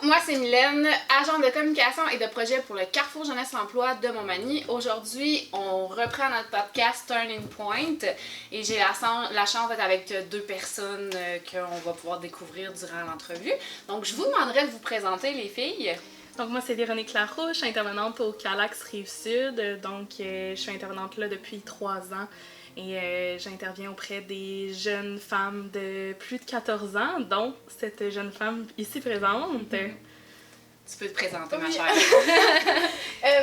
moi c'est Mylène, agente de communication et de projet pour le Carrefour Jeunesse Emploi de Montmagny. Aujourd'hui, on reprend notre podcast Turning Point et j'ai la chance d'être avec deux personnes qu'on va pouvoir découvrir durant l'entrevue. Donc, je vous demanderai de vous présenter, les filles. Donc moi c'est Véronique Larouche, je suis intervenante au Calax Rive-Sud, donc je suis intervenante là depuis 3 ans et j'interviens auprès des jeunes femmes de plus de 14 ans, dont cette jeune femme ici présente. Tu peux te présenter, ma chère.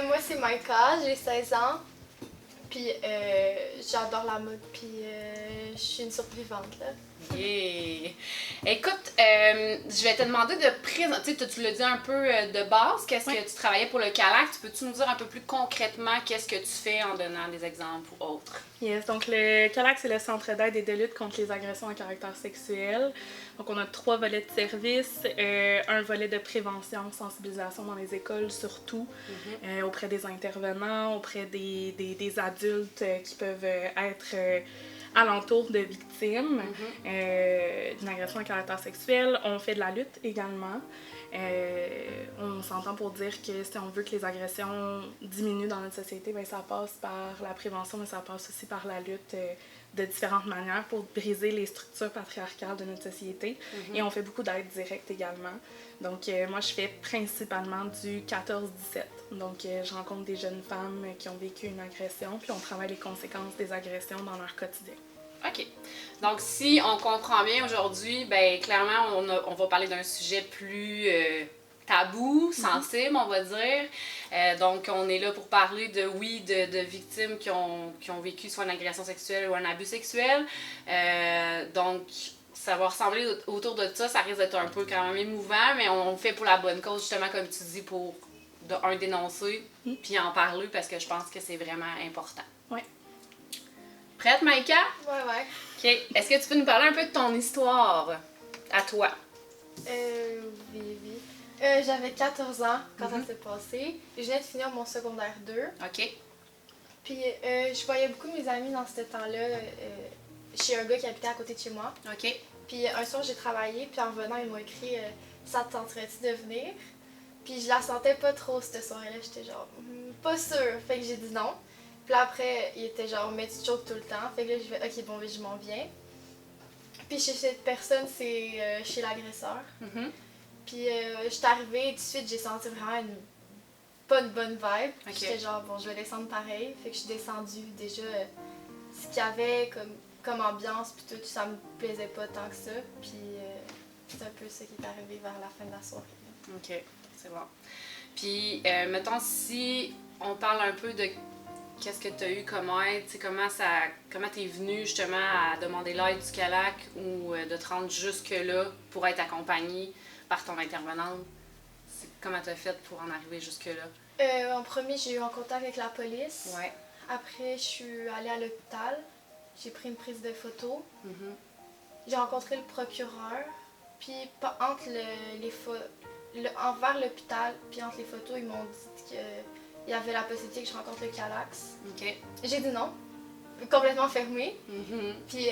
Moi c'est Maïka, j'ai 16 ans, puis j'adore la mode, puis je suis une survivante là. Yeah. Écoute, je vais te demander de présenter, tu l'as dit un peu de base, qu'est-ce que tu travaillais pour le Calax. Peux-tu nous dire un peu plus concrètement qu'est-ce que tu fais en donnant des exemples ou autres? Yes, donc le Calax, c'est le centre d'aide et de lutte contre les agressions à caractère sexuel. Donc on a 3 volets de service, un volet de prévention, sensibilisation dans les écoles surtout, auprès des intervenants, auprès des adultes qui peuvent être alentour de victimes d'une agression à caractère sexuel. On fait de la lutte également. On s'entend pour dire que si on veut que les agressions diminuent dans notre société, bien, ça passe par la prévention, mais ça passe aussi par la lutte de différentes manières pour briser les structures patriarcales de notre société. Et on fait beaucoup d'aide directe également. Donc, moi, je fais principalement du 14-17. Donc, je rencontre des jeunes femmes qui ont vécu une agression, puis on travaille les conséquences des agressions dans leur quotidien. OK. Donc, si on comprend bien aujourd'hui, ben clairement, on va parler d'un sujet plus tabou, sensible, on va dire. Donc, on est là pour parler de victimes qui ont vécu soit une agression sexuelle ou un abus sexuel. Donc, ça va ressembler autour de ça. Ça risque d'être un peu quand même émouvant, mais on le fait pour la bonne cause, justement, comme tu dis, pour dénoncer, puis en parler, parce que je pense que c'est vraiment important. Oui. Prête, Maïka? Ouais. OK. Est-ce que tu peux nous parler un peu de ton histoire à toi? Oui. J'avais 14 ans quand ça s'est passé. Je venais de finir mon secondaire 2. OK. Puis je voyais beaucoup de mes amis dans ce temps-là chez un gars qui habitait à côté de chez moi. OK. Puis un soir, j'ai travaillé, puis en revenant, ils m'ont écrit « Ça te tenterait-tu de venir? » Puis je la sentais pas trop cette soirée-là. J'étais genre « Pas sûre. » Fait que j'ai dit non. Puis là, après, il était genre « Mais tu choques tout le temps. » Fait que là, je vais « Ok, bon, je m'en viens. » Puis chez cette personne, c'est chez l'agresseur. Puis je suis arrivée et tout de suite, j'ai senti vraiment pas une bonne vibe. Okay. J'étais genre, bon, je vais descendre pareil. Fait que je suis descendue. Déjà, ce qu'il y avait comme ambiance, puis tout, ça me plaisait pas tant que ça. Puis c'est un peu ce qui est arrivé vers la fin de la soirée. OK, c'est bon. Puis, mettons, si on parle un peu de qu'est-ce que tu as eu comme aide, comment t'es venue justement à demander l'aide du Calax ou de te rendre jusque-là pour être accompagnée par ton intervenante? Comment tu as fait pour en arriver jusque-là? En premier, j'ai eu un contact avec la police. Ouais. Après, je suis allée à l'hôpital. J'ai pris une prise de photo. J'ai rencontré le procureur. Puis, entre envers l'hôpital, puis entre les photos, ils m'ont dit qu'il y avait la possibilité que je rencontre le Calax. OK. J'ai dit non. Complètement fermée. Puis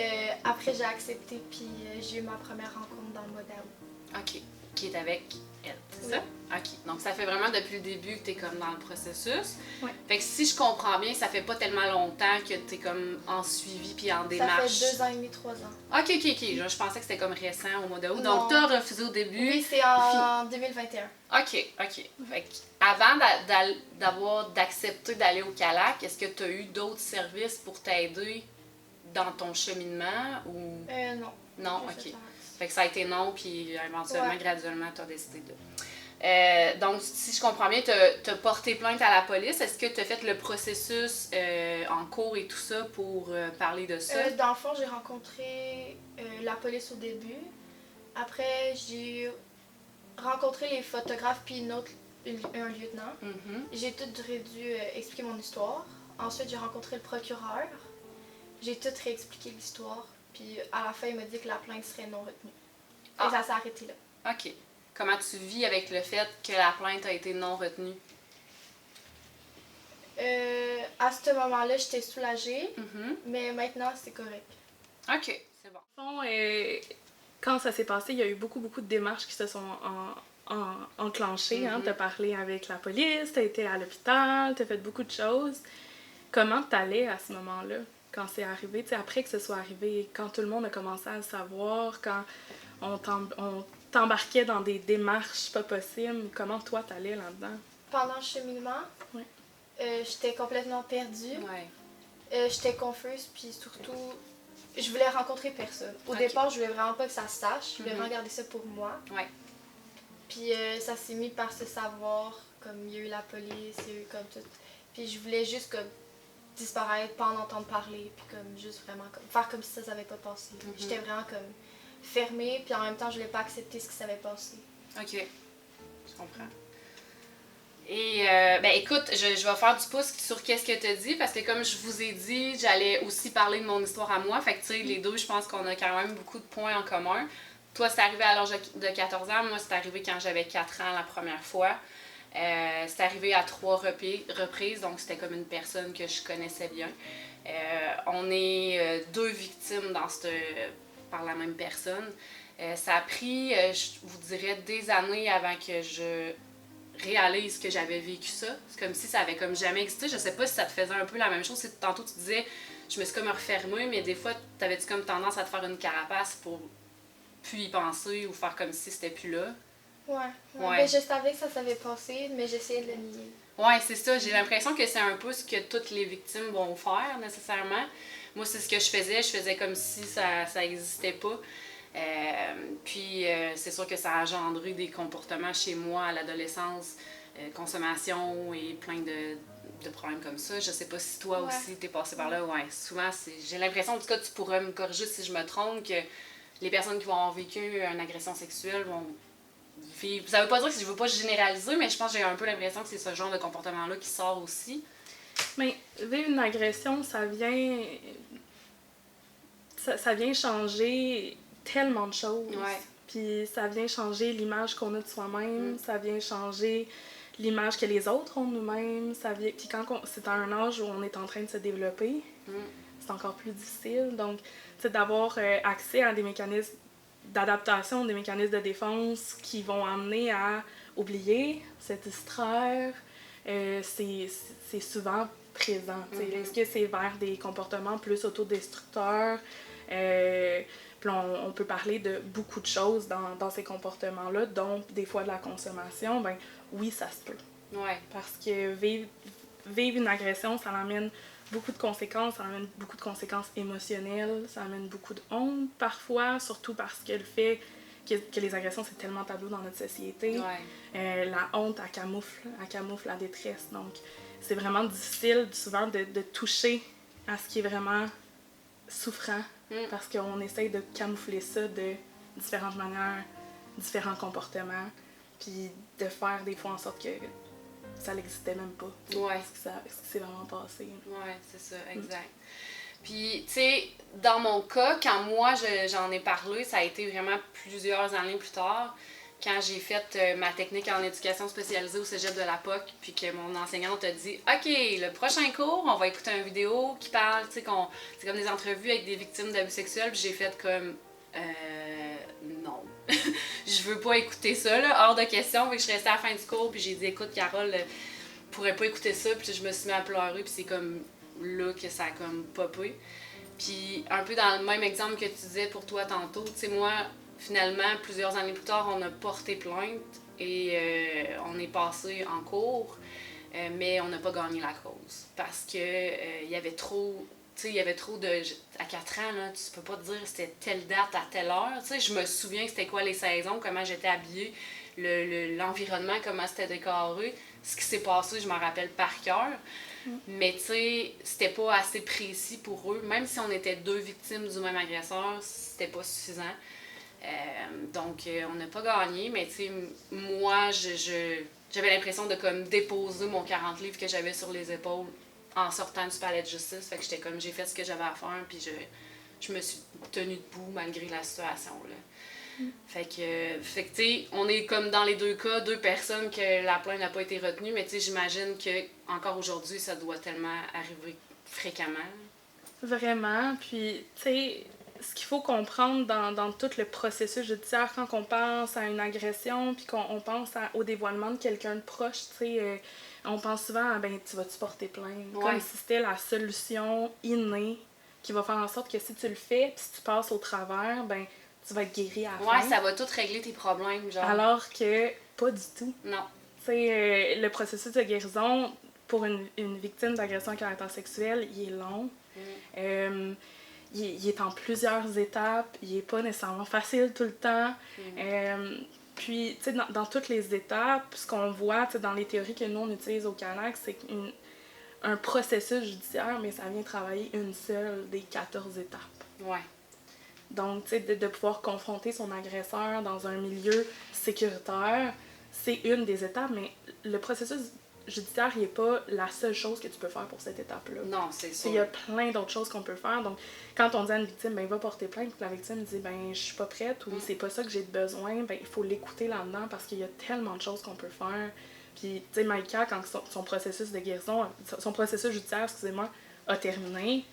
après, j'ai accepté. Puis j'ai eu ma première rencontre dans le mois d'août. OK. Qui est avec elle, c'est ça? OK. Donc, ça fait vraiment depuis le début que tu es comme dans le processus. Oui. Fait que si je comprends bien, ça fait pas tellement longtemps que tu es comme en suivi puis en démarche. Ça fait 2 ans et demi, 3 ans. OK. Je pensais que c'était comme récent au mois d'août. Donc, tu as refusé au début. Oui, c'est en 2021. OK. Fait que avant d'accepter d'aller au Calax, est-ce que tu as eu d'autres services pour t'aider dans ton cheminement ou... Non. Non, OK. Fait que ça a été non, puis éventuellement, graduellement, tu as décidé de... donc, si je comprends bien, tu as porté plainte à la police. Est-ce que tu as fait le processus en cours et tout ça pour parler de ça? Dans le fond, j'ai rencontré la police au début. Après, j'ai rencontré les photographes puis un lieutenant. J'ai tout dû expliquer mon histoire. Ensuite, j'ai rencontré le procureur. J'ai tout réexpliqué l'histoire. Puis à la fin, il m'a dit que la plainte serait non retenue. Et ça s'est arrêté là. OK. Comment tu vis avec le fait que la plainte a été non retenue? À ce moment-là, j'étais soulagée, mais maintenant, c'est correct. OK, c'est bon. Quand ça s'est passé, il y a eu beaucoup de démarches qui se sont enclenché, hein? T'as parlé avec la police, t'as été à l'hôpital, t'as fait beaucoup de choses. Comment t'allais à ce moment-là, quand c'est arrivé, tu sais, après que ce soit arrivé, quand tout le monde a commencé à le savoir, quand on t'embarquait dans des démarches pas possibles, comment toi t'allais là-dedans? Pendant le cheminement, Ouais. J'étais complètement perdue. Ouais. J'étais confuse, puis surtout, je voulais rencontrer personne. Au Ok. départ, je voulais vraiment pas que ça se sache. Je voulais Mhm. vraiment garder ça pour moi. Ouais. Puis ça s'est mis par se savoir, comme il y a eu la police, il y a eu comme tout. Puis je voulais juste comme disparaître, pas en entendre parler, puis comme juste vraiment comme faire comme si ça s'avait pas passé. Mhm. J'étais vraiment comme fermée, puis en même temps, je voulais pas accepter ce qui s'avait passé. OK. Je comprends. Et, ben écoute, je vais faire du pouce sur qu'est-ce que tu as dit, parce que comme je vous ai dit, j'allais aussi parler de mon histoire à moi. Fait que, tu sais, les deux, je pense qu'on a quand même beaucoup de points en commun. Toi, c'est arrivé à l'âge de 14 ans. Moi, c'est arrivé quand j'avais 4 ans la première fois. C'est arrivé à 3 reprises, donc c'était comme une personne que je connaissais bien. On est 2 victimes par la même personne. Ça a pris, je vous dirais, des années avant que je réalise que j'avais vécu ça. C'est comme si ça avait comme jamais existé. Je sais pas si ça te faisait un peu la même chose. Tantôt, tu disais, je me suis comme refermée, mais des fois, t'avais-tu comme tendance à te faire une carapace pour plus y penser ou faire comme si c'était plus là? Ouais. Ouais. Ben, je savais que ça s'avait passé, mais j'essayais de le nier. Ouais, c'est ça. J'ai l'impression que c'est un peu ce que toutes les victimes vont faire, nécessairement. Moi, c'est ce que je faisais. Je faisais comme si ça existait pas. Puis, c'est sûr que ça a engendré des comportements chez moi à l'adolescence, consommation et plein de problèmes comme ça. Je sais pas si toi aussi t'es passé par là. Ouais, souvent, j'ai l'impression, en tout cas, tu pourrais me corriger si je me trompe, que les personnes qui vont avoir vécu une agression sexuelle vont vivre. Ça veut pas dire que je veux pas généraliser, mais je pense que j'ai un peu l'impression que c'est ce genre de comportement-là qui sort aussi. Mais vivre une agression, ça vient changer tellement de choses. Ouais. Puis ça vient changer l'image qu'on a de soi-même, ça vient changer l'image que les autres ont de nous-mêmes. Puis quand c'est à un âge où on est en train de se développer, c'est encore plus difficile. Donc, d'avoir accès à des mécanismes d'adaptation, des mécanismes de défense qui vont amener à oublier, se distraire, c'est souvent présent. Est-ce que c'est vers des comportements plus autodestructeurs? Puis on peut parler de beaucoup de choses dans ces comportements-là, dont des fois de la consommation. Ben oui, ça se peut. Ouais. Parce que vivre une agression, ça amène beaucoup de conséquences, ça amène beaucoup de conséquences émotionnelles, ça amène beaucoup de honte parfois, surtout parce que le fait que les agressions, c'est tellement tabou dans notre société. Ouais. La honte, elle camoufle la détresse. Donc, c'est vraiment difficile souvent de toucher à ce qui est vraiment souffrant, parce qu'on essaye de camoufler ça de différentes manières, différents comportements, puis de faire des fois en sorte que ça n'existait même pas. Ouais. Ce qui s'est vraiment passé. Ouais, c'est ça, exact. Puis, tu sais, dans mon cas, quand moi j'en ai parlé, ça a été vraiment plusieurs années plus tard, quand j'ai fait ma technique en éducation spécialisée au cégep de la POC, puis que mon enseignante a dit « OK, le prochain cours, on va écouter une vidéo qui parle, tu sais, c'est comme des entrevues avec des victimes d'abus sexuels. » Puis j'ai fait comme non, je veux pas écouter ça, là, hors de question. Puis je suis restée à la fin du cours, puis j'ai dit « Écoute, Carole, pourrais pas écouter ça. » Puis je me suis mis à pleurer, puis c'est comme là que ça a comme popé. Puis un peu dans le même exemple que tu disais pour toi tantôt, tu sais, moi, finalement, plusieurs années plus tard, on a porté plainte et on est passé en cours, mais on n'a pas gagné la cause. Parce que il y avait trop... Tu sais, il y avait trop de... À 4 ans, là, tu peux pas te dire c'était telle date à telle heure. Tu sais, je me souviens c'était quoi les saisons, comment j'étais habillée, l'environnement, comment c'était décoré. Ce qui s'est passé, je m'en rappelle par cœur. Mais tu sais, c'était pas assez précis pour eux. Même si on était 2 victimes du même agresseur, c'était pas suffisant. Donc, on n'a pas gagné, mais tu sais, moi, j'avais l'impression de comme déposer mon 40 livres que j'avais sur les épaules en sortant du palais de justice. Fait que j'étais comme, j'ai fait ce que j'avais à faire, puis je me suis tenue debout malgré la situation, là. Fait que tu sais, on est comme dans les 2 cas, 2 personnes que la plainte n'a pas été retenue, mais tu sais, j'imagine que encore aujourd'hui, ça doit tellement arriver fréquemment. Vraiment, puis tu sais, ce qu'il faut comprendre dans tout le processus judiciaire, quand on pense à une agression, puis qu'on pense au dévoilement de quelqu'un de proche, tu sais, on pense souvent à, ben, tu vas-tu porter plainte? Comme si c'était la solution innée qui va faire en sorte que si tu le fais, puis si tu passes au travers, ben, tu vas être guéri à la fin. Ouais, ça va tout régler tes problèmes, genre. Alors que pas du tout. Non. Tu sais, le processus de guérison, pour une victime d'agression à caractère sexuel, il est long. Il est en plusieurs étapes, il est pas nécessairement facile tout le temps. Puis, tu sais, dans toutes les étapes, ce qu'on voit, tu sais, dans les théories que nous, on utilise au Canac, c'est un processus judiciaire, mais ça vient travailler une seule des 14 étapes. Ouais. Donc, tu sais, de pouvoir confronter son agresseur dans un milieu sécuritaire, c'est une des étapes, mais le processus judiciaire, il n'est pas la seule chose que tu peux faire pour cette étape-là. Non, c'est sûr. Il y a plein d'autres choses qu'on peut faire. Donc, quand on dit à une victime, ben, va porter plainte, puis la victime dit, ben, je suis pas prête ou c'est pas ça que j'ai besoin, ben, il faut l'écouter là-dedans parce qu'il y a tellement de choses qu'on peut faire. Puis, tu sais, Maïka, quand son processus de guérison, son processus judiciaire, excusez-moi, a terminé,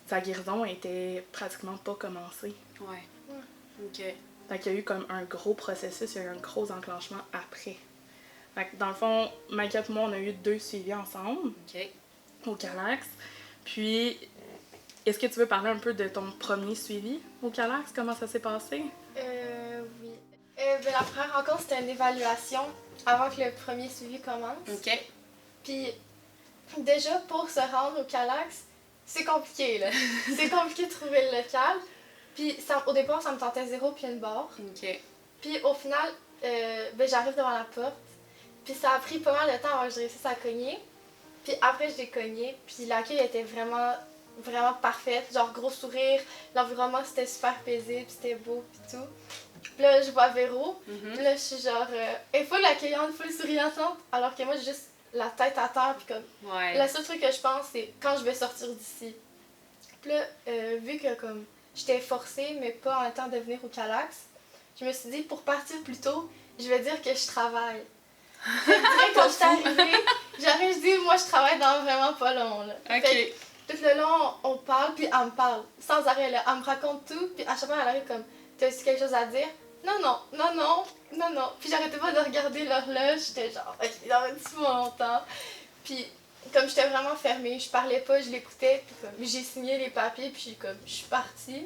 sa guérison était pratiquement pas commencée. Ouais. OK. Donc, il y a eu comme un gros processus, il y a eu un gros enclenchement après. Fait que dans le fond, Maïka et moi, on a eu 2 suivis ensemble au Calax. Puis, est-ce que tu veux parler un peu de ton premier suivi au Calax? Comment ça s'est passé? Oui. Ben, la première rencontre, c'était une évaluation avant que le premier suivi commence. OK. Puis, déjà, pour se rendre au Calax, c'est compliqué, là. C'est compliqué de trouver le local. Puis, au départ, ça me tentait 0 puis une barre. OK. Puis, au final, ben, j'arrive devant la porte. Puis ça a pris pas mal de temps avant que je réussisse à cogner. Puis après, je l'ai cogné. Puis l'accueil était vraiment, vraiment parfait. Genre, gros sourire. L'environnement, c'était super paisible. C'était beau, puis tout. Puis là, je vois Véro. Puis là, je suis genre, elle est full accueillante, full souriante. Alors que moi, j'ai juste la tête à terre. Puis comme, le seul truc que je pense, c'est quand je vais sortir d'ici. Puis là, vu que comme, j'étais forcée, mais pas en même temps de venir au Calax, je me suis dit, pour partir plus tôt, je vais dire que je travaille. Direct quand je suis arrivée, j'arrive, je dis, moi je travaille dans vraiment pas long. Là. Okay. Tout le long, on parle, puis elle me parle sans arrêt. Là. Elle me raconte tout, puis à chaque fois, elle arrive comme, t'as aussi quelque chose à dire? Non, non, non, non, non, non. Puis j'arrêtais pas de regarder l'horloge, j'étais genre, ok, dans un petit moment longtemps. Puis comme j'étais vraiment fermée, je parlais pas, je l'écoutais, puis comme j'ai signé les papiers, puis comme je suis partie.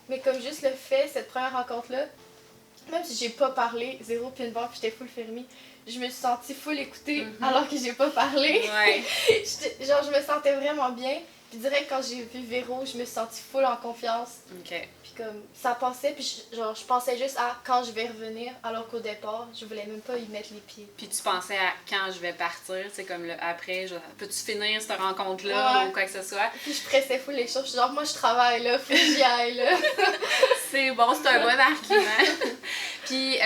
Mais comme juste le fait, cette première rencontre-là, même si j'ai pas parlé, 0 puis une barre, puis j'étais full fermée, je me suis sentie full écoutée alors que j'ai pas parlé. Ouais. Genre, je me sentais vraiment bien. Puis direct, quand j'ai vu Véro, je me suis sentie full en confiance. OK. Puis comme, ça passait, puis je pensais juste à quand je vais revenir, alors qu'au départ, je voulais même pas y mettre les pieds. Puis tu pensais à quand je vais partir, c'est comme après, peux-tu finir cette rencontre-là ou quoi que ce soit? Puis je pressais full les choses, je suis genre, moi je travaille là, faut que j'y aille là. C'est bon, c'est un bon argument. Puis,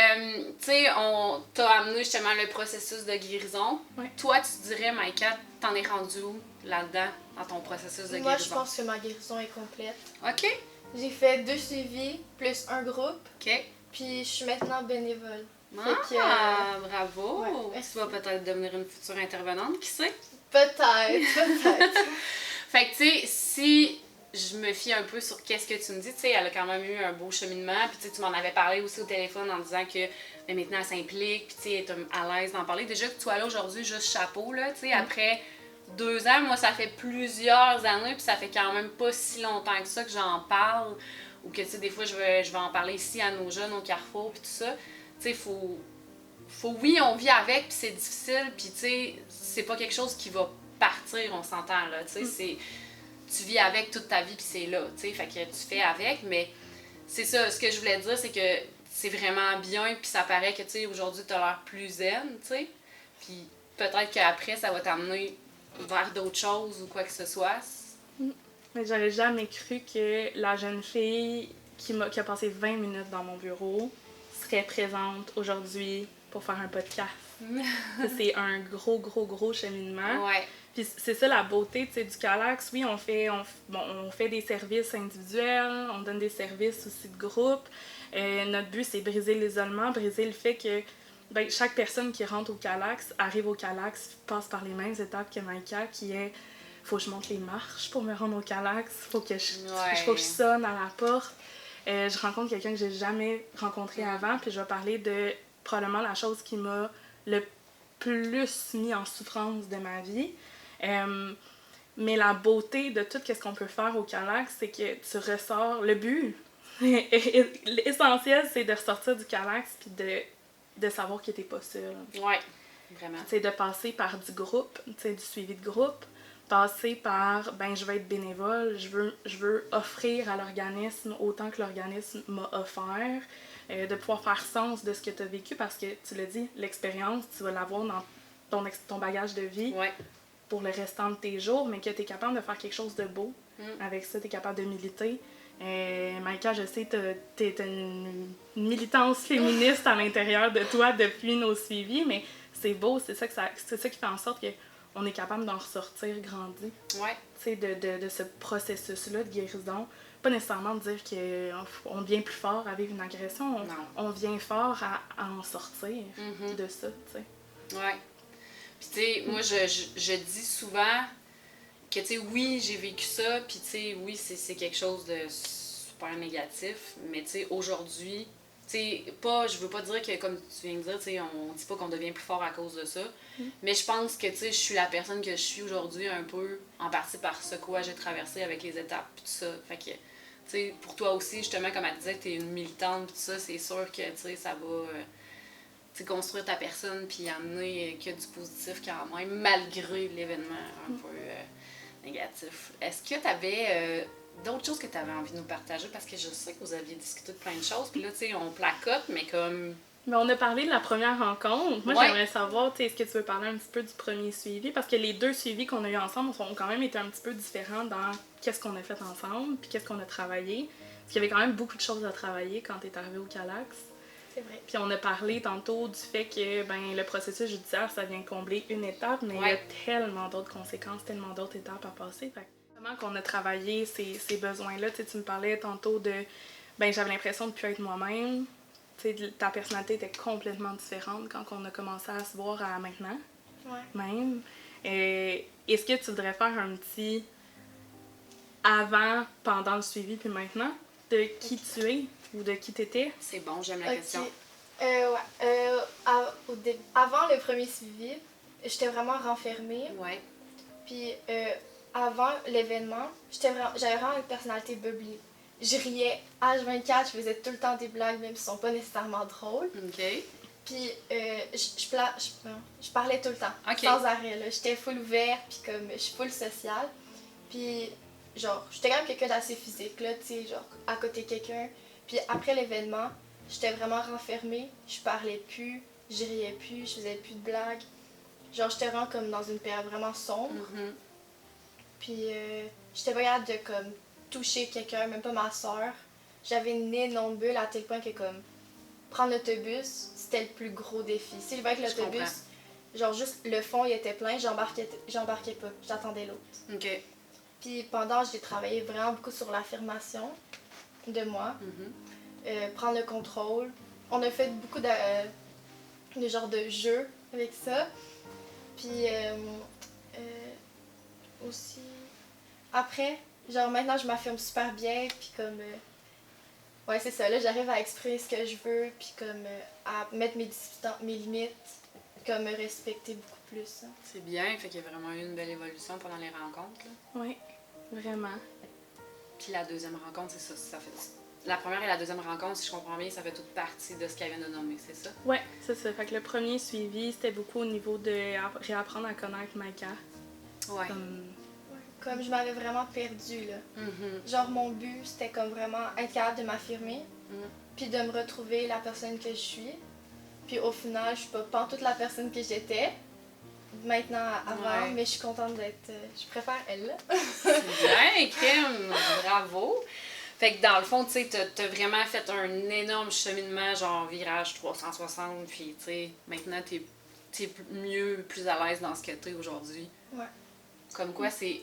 tu sais, on t'a amené justement le processus de guérison. Ouais. Toi, tu dirais, Maïka, t'en es rendu où là-dedans, dans ton processus de guérison? Moi, je pense que ma guérison est complète. OK. J'ai fait 2 suivis, plus un groupe. OK. Puis je suis maintenant bénévole. Bravo! Ouais, tu vas peut-être devenir une future intervenante, qui sait? Peut-être. Fait que, tu sais, si je me fie un peu sur qu'est-ce que tu me dis, tu sais, elle a quand même eu un beau cheminement, puis tu m'en avais parlé aussi au téléphone en disant que maintenant elle s'implique, puis tu sais, elle est à l'aise d'en parler. Déjà que tu sois là aujourd'hui, juste chapeau, là, tu sais, après 2 ans, moi, ça fait plusieurs années, puis ça fait quand même pas si longtemps que ça que j'en parle, ou que, tu sais, des fois, je vais en parler ici à nos jeunes au Carrefour, puis tout ça. Tu sais, oui, on vit avec, puis c'est difficile, puis tu sais, c'est pas quelque chose qui va partir, on s'entend, là, tu sais, tu vis avec toute ta vie, puis c'est là, tu sais, fait que tu fais avec, mais c'est ça, ce que je voulais dire, c'est que c'est vraiment bien, puis ça paraît que, tu sais, aujourd'hui, t'as l'air plus zen, tu sais, puis peut-être qu'après, ça va t'amener vers d'autres choses ou quoi que ce soit. Mais j'aurais jamais cru que la jeune fille qui a passé 20 minutes dans mon bureau serait présente aujourd'hui pour faire un podcast. C'est un gros cheminement. Ouais. Puis c'est ça la beauté, tu sais, du Calax. Oui, on fait des services individuels, on donne des services aussi de groupe. Notre but, c'est briser l'isolement, briser le fait que chaque personne qui rentre au Calax, arrive au Calax, passe par les mêmes étapes que Maïka, qui est faut que je monte les marches pour me rendre au Calax, faut que Ouais. faut que je sonne à la porte. Je rencontre quelqu'un que j'ai jamais rencontré avant, puis je vais parler de probablement la chose qui m'a le plus mis en souffrance de ma vie. Mais la beauté de tout ce qu'on peut faire au Calax, c'est que tu ressors. Le but, l'essentiel, c'est de ressortir du Calax puis de savoir que t'es pas seul. Ouais, vraiment. C'est de passer par du groupe, du suivi de groupe, passer par, ben je vais être bénévole, je veux offrir à l'organisme autant que l'organisme m'a offert, de pouvoir faire sens de ce que tu as vécu parce que, tu l'as dit, l'expérience, tu vas l'avoir dans ton bagage de vie Ouais. pour le restant de tes jours, mais que tu es capable de faire quelque chose de beau avec ça, tu es capable de militer. Maïka, je sais, tu es une militance féministe à l'intérieur de toi depuis nos suivis, mais c'est beau, c'est ça qui fait en sorte qu'on est capable d'en ressortir grandi. Ouais. Tu sais, de ce processus-là de guérison. Pas nécessairement de dire qu'on vient plus fort à vivre une agression, on vient fort à en sortir de ça, tu sais. Ouais. Puis tu sais, moi je dis souvent que tu sais, oui, j'ai vécu ça, puis tu sais, oui, c'est quelque chose de super négatif, mais tu sais, aujourd'hui, tu sais, je veux pas dire que, comme tu viens de dire, tu sais, on dit pas qu'on devient plus fort à cause de ça, mais je pense que, tu sais, je suis la personne que je suis aujourd'hui un peu, en partie par ce quoi j'ai traversé avec les étapes, puis tout ça, fait que, tu sais, pour toi aussi, justement, comme elle disait, t'es une militante, puis tout ça, c'est sûr que, tu sais, ça va... construire ta personne puis amener que du positif quand même, malgré l'événement un peu négatif. Est-ce que tu avais d'autres choses que tu avais envie de nous partager? Parce que je sais que vous aviez discuté de plein de choses, puis là, tu sais, on placote, mais comme... Mais on a parlé de la première rencontre. Moi, j'aimerais savoir, est-ce que tu veux parler un petit peu du premier suivi? Parce que les deux suivis qu'on a eu ensemble ont quand même été un petit peu différents dans qu'est-ce qu'on a fait ensemble, puis qu'est-ce qu'on a travaillé. Parce qu'il y avait quand même beaucoup de choses à travailler quand tu es arrivé au Calax. C'est vrai. Puis on a parlé tantôt du fait que le processus judiciaire, ça vient combler une étape, mais il y a tellement d'autres conséquences, tellement d'autres étapes à passer. Fait comment qu'on a travaillé ces besoins-là, tu me parlais tantôt de, j'avais l'impression de ne plus être moi-même. Ta personnalité était complètement différente quand on a commencé à se voir à maintenant. Ouais. Même. Est-ce que tu voudrais faire un petit avant, pendant le suivi, puis maintenant, de qui tu es ou de qui tu étais? C'est bon, j'aime la question. Avant le premier suivi, j'étais vraiment renfermée. Ouais. Puis avant l'événement, j'avais vraiment une personnalité bubbly. Je riais H24, je faisais tout le temps des blagues, même si elles sont pas nécessairement drôles. OK. Puis je parlais tout le temps, okay. sans arrêt. Là. J'étais full ouverte, puis comme je suis full sociale. Puis genre, j'étais quand même quelqu'un d'assez physique, là, tu sais, genre à côté de quelqu'un. Puis après l'événement, j'étais vraiment renfermée, je parlais plus, je riais plus, je faisais plus de blagues. Genre, j'étais vraiment comme dans une période vraiment sombre. Mm-hmm. Puis j'étais pas capable de comme toucher quelqu'un, même pas ma soeur. J'avais une énorme bulle à tel point que comme prendre l'autobus, c'était le plus gros défi. Si je vais avec l'autobus, genre juste le fond il était plein, j'embarquais pas, j'attendais l'autre. OK. Puis pendant, j'ai travaillé vraiment beaucoup sur l'affirmation de moi, prendre le contrôle. On a fait beaucoup de genre de jeux avec ça. Puis aussi, après, genre maintenant je m'affirme super bien, puis comme, ouais c'est ça, là j'arrive à exprimer ce que je veux, puis comme à mettre mes limites, comme me respecter beaucoup plus. Hein. C'est bien, fait qu'il y a vraiment eu une belle évolution pendant les rencontres. Oui, vraiment. Puis la deuxième rencontre, c'est ça fait... La première et la deuxième rencontre, si je comprends bien, ça fait toute partie de ce qu'elle vient de nommer, c'est ça? Oui, c'est ça. Fait que le premier suivi, c'était beaucoup au niveau de réapprendre à connaître Maïka. Ouais. Comme je m'avais vraiment perdue, là. Genre, mon but, c'était comme vraiment être capable de m'affirmer, puis de me retrouver la personne que je suis. Puis au final, je suis pas toute la personne que j'étais, maintenant, avant, mais je suis contente d'être... je préfère elle, là. C'est bien, Kim! Bravo! Fait que dans le fond, tu sais, t'as vraiment fait un énorme cheminement, genre virage 360, puis tu sais, maintenant t'es mieux, plus à l'aise dans ce que t'es aujourd'hui. Ouais. Comme quoi, c'est,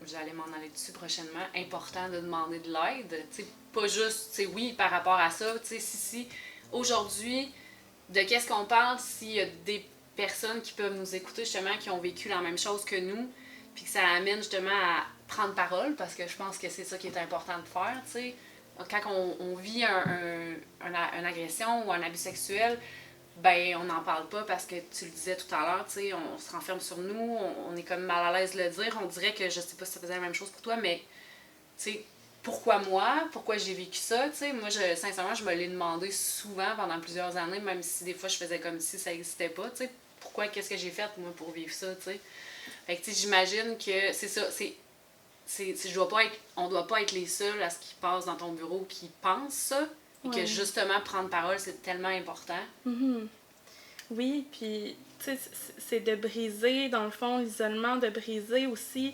j'allais m'en aller dessus prochainement, important de demander de l'aide. Tu sais, pas juste, tu sais, oui, par rapport à ça, tu sais, si aujourd'hui, de qu'est-ce qu'on parle s'il y a des personnes qui peuvent nous écouter justement, qui ont vécu la même chose que nous, puis que ça amène justement à prendre parole, parce que je pense que c'est ça qui est important de faire, tu sais. Quand on vit une agression ou un abus sexuel, ben on n'en parle pas parce que tu le disais tout à l'heure, tu sais, on se renferme sur nous, on est comme mal à l'aise de le dire. On dirait que, je sais pas si ça faisait la même chose pour toi, mais tu sais, pourquoi moi? Pourquoi j'ai vécu ça? Tu sais, moi, sincèrement, je me l'ai demandé souvent pendant plusieurs années, même si des fois je faisais comme si ça n'existait pas, tu sais. Pourquoi, qu'est-ce que j'ai fait, moi, pour vivre ça, tu sais? Fait que, tu sais, j'imagine que c'est ça, on doit pas être les seuls à ce qui passe dans ton bureau qui pensent ça, et que justement, prendre parole, c'est tellement important. Mm-hmm. Oui, puis, tu sais, c'est de briser, dans le fond, l'isolement, de briser aussi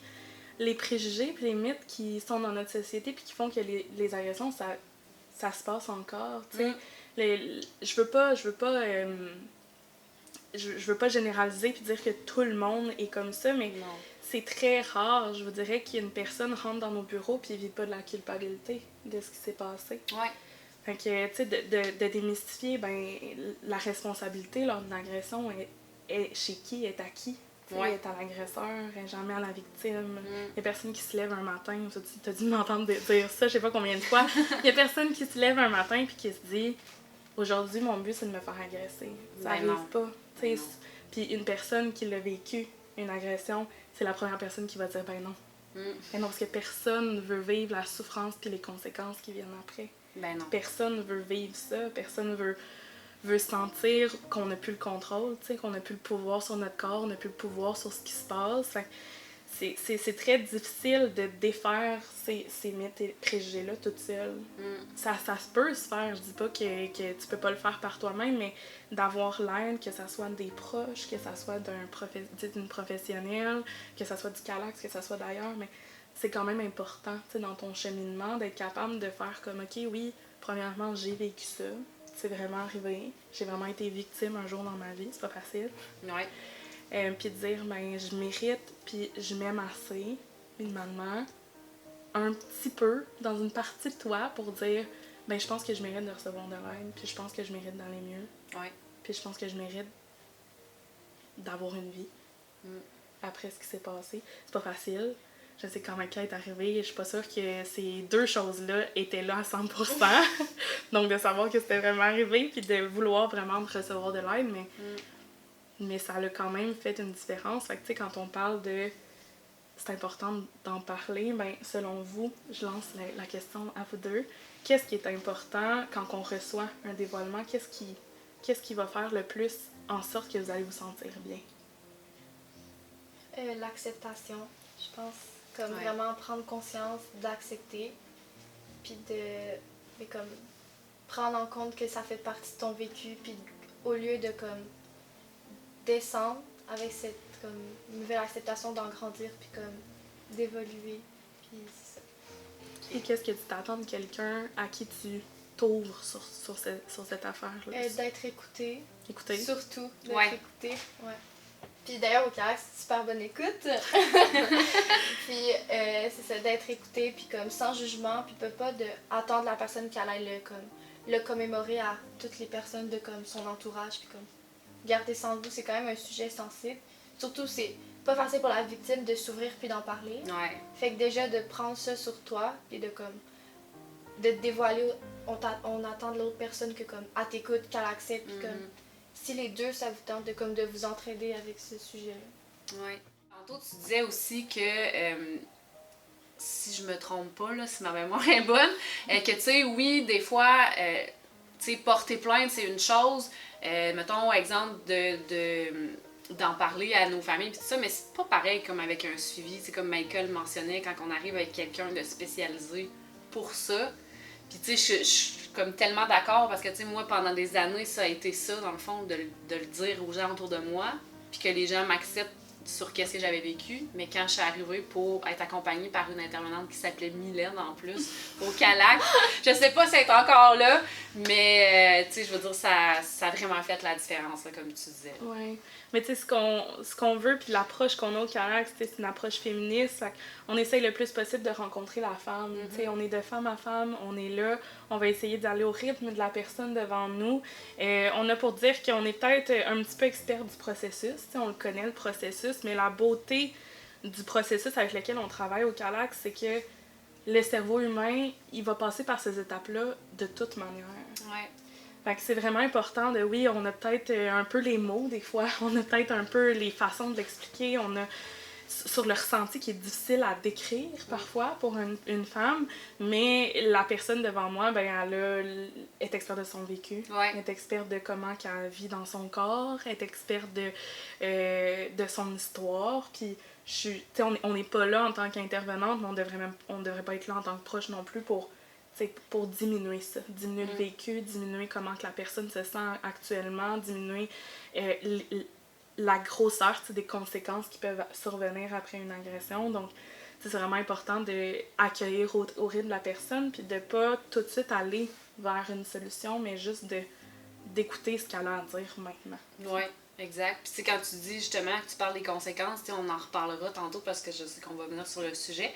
les préjugés puis les mythes qui sont dans notre société puis qui font que les agressions, ça se passe encore, tu sais. Je veux pas généraliser puis dire que tout le monde est comme ça, mais Non. c'est très rare, je vous dirais, qu'une personne rentre dans nos bureaux puis vit pas de la culpabilité de ce qui s'est passé. Ouais. Fait que, tu sais, de démystifier, ben, la responsabilité lors d'une agression est chez qui, est à qui. Ouais. Est à l'agresseur, est jamais à la victime. Il y a personne qui se lève un matin, tu as dû m'entendre dire ça, je sais pas combien de fois. Il y a personne qui se lève un matin puis qui se dit « Aujourd'hui, mon but, c'est de me faire agresser. » Ça arrive pas. Puis une personne qui l'a vécu, une agression, c'est la première personne qui va dire « Ben non. » Ben non, parce que personne ne veut vivre la souffrance puis les conséquences qui viennent après. Ben non. Personne ne veut vivre ça, personne veut sentir qu'on n'a plus le contrôle, qu'on n'a plus le pouvoir sur notre corps, on n'a plus le pouvoir sur ce qui se passe. C'est très difficile de défaire ces mythes et préjugés-là toute seule. Ça se peut se faire, je dis pas que tu peux pas le faire par toi-même, mais d'avoir l'aide, que ça soit des proches, que ça soit d'une professionnelle, que ça soit du Calax, que ça soit d'ailleurs, mais c'est quand même important dans ton cheminement d'être capable de faire comme, ok, oui, premièrement, j'ai vécu ça. C'est vraiment arrivé. J'ai vraiment été victime un jour dans ma vie, c'est pas facile. Ouais. Puis de dire, ben, je mérite, puis je m'aime assez, minimalement, un petit peu, dans une partie de toi, pour dire, ben, je pense que je mérite de recevoir de l'aide, puis je pense que je mérite d'aller mieux. Ouais. Puis je pense que je mérite d'avoir une vie après ce qui s'est passé. C'est pas facile. Je sais quand ma quête est arrivée, je suis pas sûre que ces deux choses-là étaient là à 100%. Donc de savoir que c'était vraiment arrivé, puis de vouloir vraiment recevoir de l'aide, mais ça a quand même fait une différence. Fait que tu sais, quand on parle de c'est important d'en parler, ben selon vous, je lance la question à vous deux. Qu'est-ce qui est important quand on reçoit un dévoilement? Qu'est-ce qui va faire le plus en sorte que vous allez vous sentir bien? L'acceptation, je pense. Comme vraiment prendre conscience, d'accepter, puis de comme prendre en compte que ça fait partie de ton vécu, puis au lieu de comme descendre avec cette comme nouvelle acceptation, d'en grandir, puis comme d'évoluer, puis c'est ça. Et qu'est-ce que tu t'attends de quelqu'un à qui tu t'ouvres sur cette affaire-là? D'être écouté. Écouter. Surtout, d'être écouté. Ouais. Puis d'ailleurs, au Calax, c'est super bonne écoute. Puis c'est ça, d'être écouté, puis comme sans jugement, puis pas attendre la personne qui allait le commémorer à toutes les personnes de comme son entourage, puis comme garder sans vous, c'est quand même un sujet sensible. Surtout, c'est pas facile pour la victime de s'ouvrir puis d'en parler. Ouais. Fait que déjà, de prendre ça sur toi, puis de comme de te dévoiler, on attend de l'autre personne que comme elle t'écoute, qu'elle accepte, puis comme si les deux, ça vous tente de vous entraider avec ce sujet-là. Oui. Tantôt, tu disais aussi que, si je me trompe pas, là, si ma mémoire est bonne, que tu sais, oui, des fois, tu sais, porter plainte, c'est une chose. Mettons, exemple, d'en parler à nos familles, pis tout ça, mais c'est pas pareil comme avec un suivi. C'est comme Michael mentionnait, quand on arrive avec quelqu'un de spécialisé pour ça. Puis tu sais, je suis comme tellement d'accord parce que tu sais, moi, pendant des années, ça a été ça, dans le fond, de le dire aux gens autour de moi, puis que les gens m'acceptent sur qu'est-ce que j'avais vécu. Mais quand je suis arrivée pour être accompagnée par une intervenante qui s'appelait Mylène, en plus, au Calax, je sais pas si elle est encore là, mais tu sais, je veux dire, ça a vraiment fait la différence, là, comme tu disais. Oui. Mais tu sais, ce qu'on veut, puis l'approche qu'on a au Calax, c'est une approche féministe. On essaye le plus possible de rencontrer la femme. Tu sais, on est de femme à femme, on est là, on va essayer d'aller au rythme de la personne devant nous. On a pour dire qu'on est peut-être un petit peu expert du processus. Tu sais, on le connaît, le processus, mais la beauté du processus avec lequel on travaille au Calax, c'est que le cerveau humain, il va passer par ces étapes-là de toute manière. Ouais. Fait que c'est vraiment important de, oui, on a peut-être un peu les mots des fois, on a peut-être un peu les façons de l'expliquer, on a sur le ressenti qui est difficile à décrire parfois pour une femme, mais la personne devant moi, ben elle est experte de son vécu, elle est experte de comment qu'elle vit dans son corps, elle est experte de son histoire, puis on n'est pas là en tant qu'intervenante, mais on devrait pas être là en tant que proche non plus pour diminuer ça, diminuer le vécu, diminuer comment que la personne se sent actuellement, diminuer la grosseur des conséquences qui peuvent survenir après une agression. Donc, c'est vraiment important d'accueillir au rythme de la personne puis de pas tout de suite aller vers une solution, mais juste d'écouter ce qu'elle a à dire maintenant. Oui, exact. Puis c'est quand tu dis justement que tu parles des conséquences, on en reparlera tantôt parce que je sais qu'on va venir sur le sujet,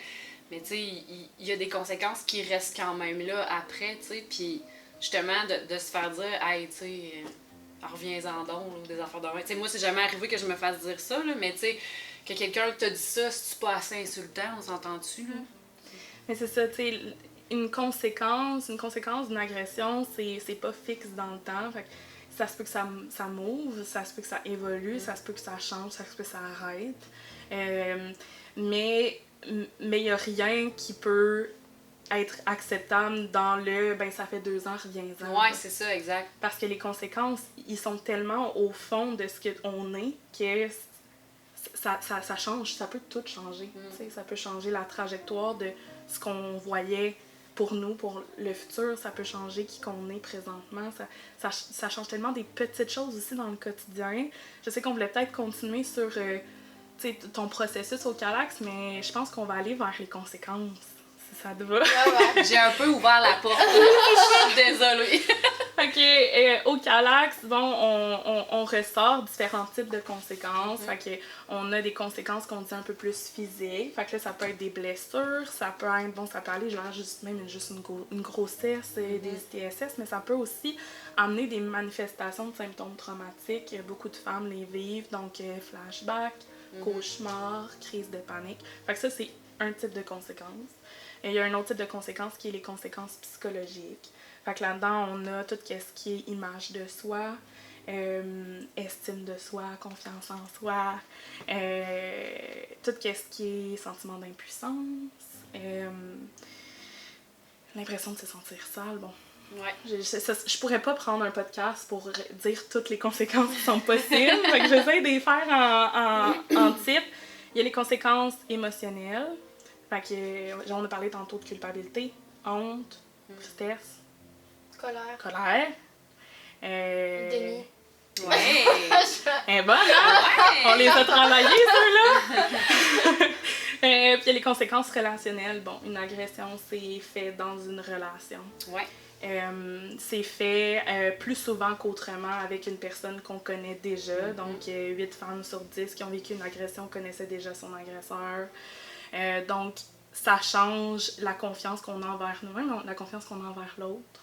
mais tu sais, il y a des conséquences qui restent quand même là après, tu sais, puis justement de se faire dire, hey, tu sais, reviens-en donc, ou des affaires de rien. Tu sais, moi, c'est jamais arrivé que je me fasse dire ça, là, mais tu sais, que quelqu'un t'a dit ça, c'est pas assez insultant, on s'entend-tu, là? Mais c'est ça, tu sais, une conséquence d'une agression, c'est pas fixe dans le temps. Fait que ça se peut que ça move, ça se peut que ça évolue, ça se peut que ça change, ça se peut que ça arrête. Mais il n'y a rien qui peut être acceptable dans ben ça fait 2 ans, reviens-en. Ouais, c'est ça, exact. Parce que les conséquences, ils sont tellement au fond de ce qu'on est que ça change, ça peut tout changer. Ça peut changer la trajectoire de ce qu'on voyait pour nous, pour le futur, ça peut changer qui qu'on est présentement. Ça change tellement des petites choses aussi dans le quotidien. Je sais qu'on voulait peut-être continuer sur ton processus au Calax, mais je pense qu'on va aller vers les conséquences. Si ça te va. Ouais. J'ai un peu ouvert la porte. Je suis désolée. OK, au Calax, bon, on ressort différents types de conséquences. Fait que on a des conséquences qu'on dit un peu plus physiques. Fait que là, ça peut être des blessures, ça peut être, bon, ça peut aller genre juste une grossesse, des ITSS, mais ça peut aussi amener des manifestations de symptômes traumatiques. Beaucoup de femmes les vivent, donc flashback, cauchemar, crise de panique. Fait que ça, c'est un type de conséquence. Et il y a un autre type de conséquence qui est les conséquences psychologiques. Fait que là-dedans, on a tout ce qui est image de soi, estime de soi, confiance en soi, tout ce qui est sentiment d'impuissance, l'impression de se sentir sale. Bon, ouais. Je pourrais pas prendre un podcast pour dire toutes les conséquences qui sont possibles. Fait que j'essaie de les faire en type. Il y a les conséquences émotionnelles. Fait que, on a parlé tantôt de culpabilité, honte, tristesse, colère. Déni. Ouais. Eh ben, hein? On les a travaillés, ceux-là! Puis il y a les conséquences relationnelles. Bon, une agression, c'est fait dans une relation. Ouais. C'est fait plus souvent qu'autrement avec une personne qu'on connaît déjà. Donc, 8 femmes sur 10 qui ont vécu une agression connaissaient déjà son agresseur. Donc, ça change la confiance qu'on a envers nous-mêmes, la confiance qu'on a envers l'autre.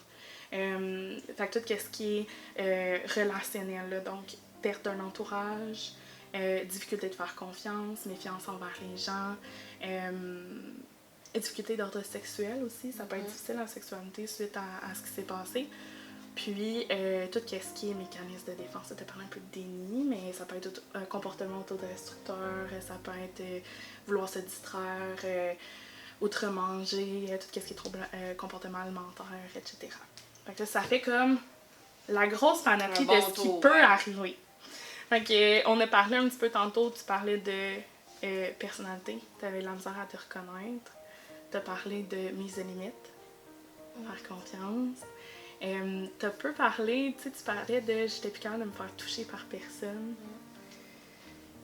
Fait que tout ce qui est relationnel, là, donc perte d'un entourage, difficulté de faire confiance, méfiance envers les gens, difficulté d'ordre sexuel aussi, ça peut être difficile la sexualité suite à ce qui s'est passé. Puis, tout ce qui est mécanisme de défense, ça te parle un peu de déni, mais ça peut être un comportement autodestructeur, ça peut être vouloir se distraire, outre-manger, tout ce qui est trouble comportement alimentaire, etc. Fait que ça fait comme la grosse panoplie de ce qui peut arriver. Fait que, on a parlé un petit peu tantôt, tu parlais de personnalité, tu avais la misère à te reconnaître, tu as parlé de mise de limite, faire confiance. Tu as peu parlé, tu parlais de j'étais plus capable de me faire toucher par personne.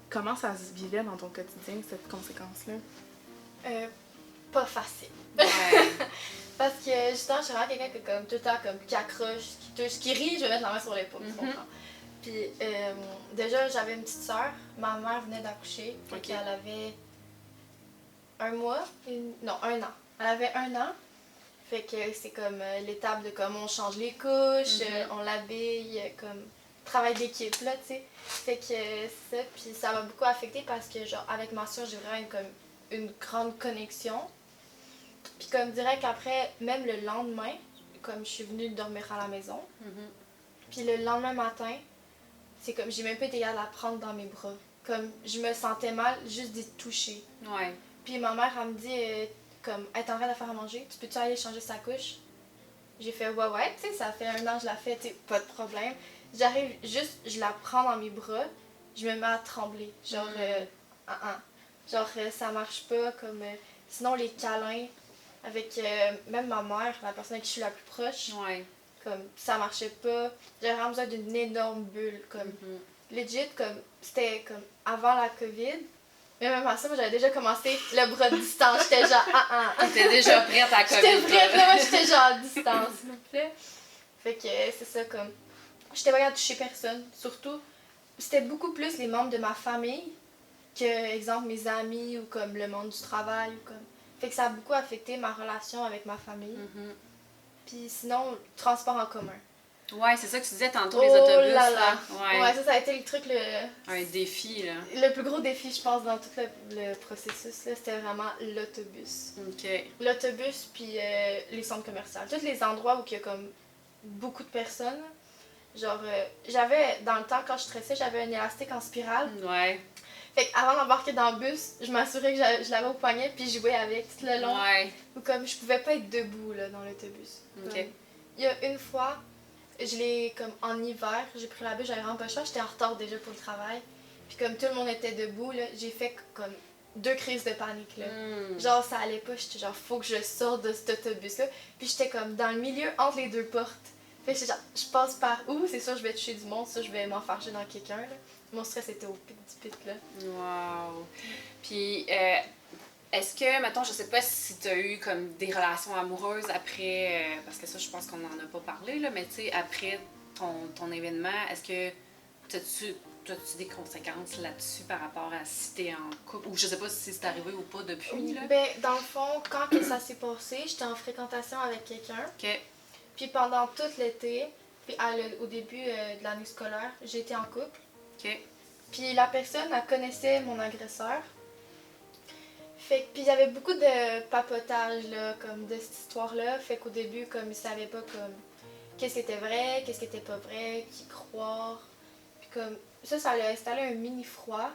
Comment ça se vivait dans ton quotidien, cette conséquence-là? Pas facile. Ouais. Parce que justement, je suis vraiment quelqu'un tout le temps qui accroche, qui touche, qui rit, je vais mettre la main sur l'épaule, tu comprends? Puis déjà, j'avais une petite sœur, ma mère venait d'accoucher, fait qu'elle avait 1 mois, non, 1 an. Elle avait 1 an, fait que c'est comme l'étape de comme on change les couches, on l'habille, comme travail d'équipe, là, tu sais. Fait que c'est ça, puis ça m'a beaucoup affectée parce que, genre, avec ma soeur, j'ai vraiment comme une grande connexion. Puis comme direct après, même le lendemain, comme je suis venue dormir à la maison, puis le lendemain matin, c'est comme j'ai même pas été capable de la prendre dans mes bras. Comme je me sentais mal juste d'y toucher. Ouais. Puis ma mère, elle me dit, comme, elle est en train de faire à manger, tu peux-tu aller changer sa couche? J'ai fait, ouais, tu sais, ça fait 1 an que je la fais, tu sais, pas de problème. J'arrive juste, je la prends dans mes bras, je me mets à trembler. Genre, genre, ça marche pas, comme, sinon les câlins, avec même ma mère, la personne avec qui je suis la plus proche, comme, ça marchait pas. J'avais vraiment besoin d'une énorme bulle, comme, legit, comme, c'était comme avant la COVID. Mais même à ça, moi, j'avais déjà commencé le bras de distance. J'étais genre, T'étais déjà prête à COVID. J'étais prête, là, moi, j'étais genre à distance, s'il vous plaît. Fait que c'est ça, comme, j'étais pas capable de toucher personne. Surtout, c'était beaucoup plus les membres de ma famille que, exemple, mes amis ou comme le monde du travail. Ou comme... Fait que ça a beaucoup affecté ma relation avec ma famille. Puis sinon, transport en commun. Ouais, c'est ça que tu disais tantôt, les autobus. Là. Ouais, ça a été le truc, un défi, là. Le plus gros défi, je pense, dans tout le processus, là, c'était vraiment l'autobus. OK. L'autobus, puis les centres commerciaux. Tous les endroits où il y a comme beaucoup de personnes. Genre, j'avais, dans le temps, quand je stressais, j'avais un élastique en spirale. Ouais. Fait qu'avant d'embarquer dans le bus, je m'assurais que je l'avais au poignet, puis je jouais avec tout le long. Ouais. Ou comme, je pouvais pas être debout, là, dans l'autobus. OK. Il y a une fois, je l'ai, comme, en hiver, j'ai pris la bus, j'avais vraiment pas le choix, j'étais en retard déjà pour le travail. Puis comme tout le monde était debout, là, j'ai fait comme 2 crises de panique, là. Genre, ça allait pas, j'étais genre, faut que je sorte de cet autobus-là. Puis j'étais comme dans le milieu, entre les 2 portes. Fait que j'étais genre, je passe par où? C'est sûr, je vais toucher du monde, ça, je vais m'enfarger dans quelqu'un, là. Mon stress était au pic du pic, là. Wow. Puis, est-ce que, mettons, je sais pas si tu as eu comme des relations amoureuses après, parce que ça, je pense qu'on n'en a pas parlé, là, mais tu sais, après ton événement, est-ce que t'as-tu des conséquences là-dessus par rapport à si t'es en couple, ou je sais pas si c'est arrivé ou pas depuis, là? Ben, dans le fond, quand que ça s'est passé, j'étais en fréquentation avec quelqu'un. OK. Puis pendant tout l'été, puis au début de l'année scolaire, j'étais en couple. OK. Puis la personne, elle connaissait mon agresseur. Fait que, puis il y avait beaucoup de papotage, là, comme de cette histoire-là. Fait qu'au début, comme, ils savaient pas, comme, qu'est-ce qui était vrai, qu'est-ce qui était pas vrai, qui croire. Puis comme, ça a installé un mini-froid.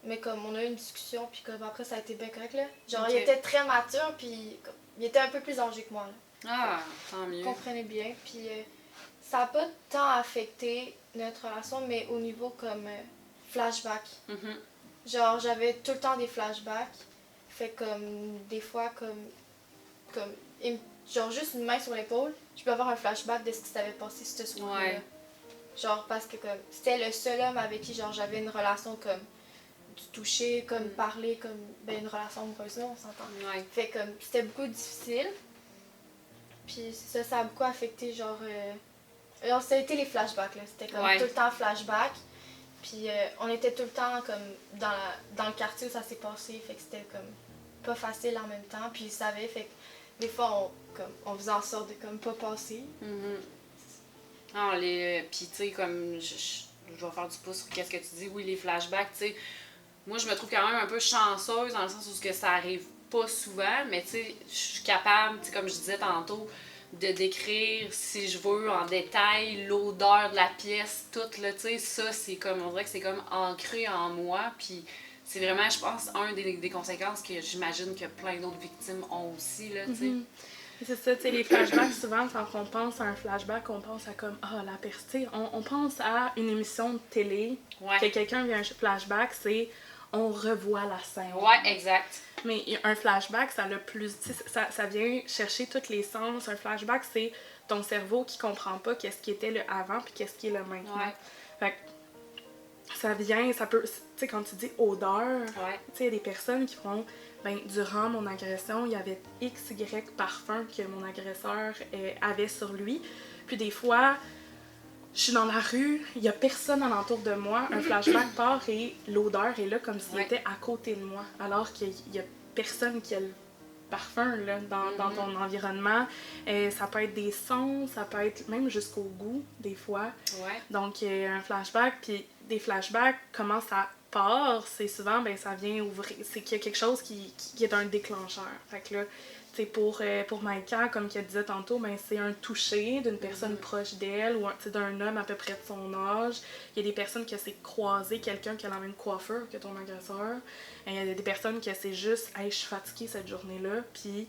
Mais comme, on a eu une discussion, puis comme, après, ça a été bien correct, là. Genre, OK. il était très mature, puis comme, il était un peu plus âgé que moi, là. Ah, tant mieux. Comprenait bien, puis ça a pas tant affecté notre relation, mais au niveau comme flashback. Genre, j'avais tout le temps des flashbacks, fait comme des fois comme genre juste une main sur l'épaule, je peux avoir un flashback de ce qui s'avait passé ce soir-là. Ouais. Genre parce que comme c'était le seul homme avec qui genre j'avais une relation comme du toucher, comme parler, comme ben une relation amoureuse là, on s'entend. Ouais. Fait comme c'était beaucoup difficile. Puis ça a beaucoup affecté, genre... Alors, ça a été les flashbacks, là. C'était comme tout le temps flashback. Puis on était tout le temps comme dans le quartier où ça s'est passé. Fait que c'était comme pas facile en même temps. Puis ils savaient, fait que des fois, on faisait en sorte de comme pas passer. Ah, puis tu sais, comme je vais faire du pouce sur qu'est-ce que tu dis. Oui, les flashbacks, tu sais. Moi, je me trouve quand même un peu chanceuse dans le sens où que ça arrive pas souvent, mais tu sais, je suis capable, tu sais, comme je disais tantôt, de décrire, si je veux, en détail, l'odeur de la pièce, tout, là, tu sais, ça, c'est comme, on dirait que c'est comme ancré en moi, puis c'est vraiment, je pense, un des conséquences que j'imagine que plein d'autres victimes ont aussi, là, tu sais. C'est ça, tu sais, les flashbacks, souvent, quand on pense à un flashback, on pense à comme, la personne, on pense à une émission de télé, que quelqu'un vient un flashback, c'est on revoit la scène. Ouais, exact. Mais un flashback, ça a plus... Ça vient chercher tous les sens. Un flashback, c'est ton cerveau qui comprend pas qu'est-ce qui était le avant puis qu'est-ce qui est le maintenant. Ouais. Fait que ça vient, ça peut... Tu sais, quand tu dis odeur, tu sais, il y a des personnes qui font... Ben, durant mon agression, il y avait X, Y parfum que mon agresseur avait sur lui. Puis des fois... Je suis dans la rue, il y a personne alentour de moi, un flashback part et l'odeur est là comme s'il était à côté de moi, alors qu'il y a personne qui a parfums là, dans ton environnement. Ça peut être des sons, ça peut être même jusqu'au goût, des fois. Ouais. Donc, un flashback, puis des flashbacks, comment ça part, c'est souvent, ben ça vient ouvrir, c'est qu'il y a quelque chose qui est un déclencheur. Fait que là, tu sais, pour Maïka, comme qu'elle disait tantôt, ben c'est un toucher d'une personne proche d'elle, ou d'un homme à peu près de son âge. Il y a des personnes que c'est croiser quelqu'un qui a la même coiffure que ton agresseur. Il y a des personnes que c'est juste, hey, je suis fatiguée cette journée-là, puis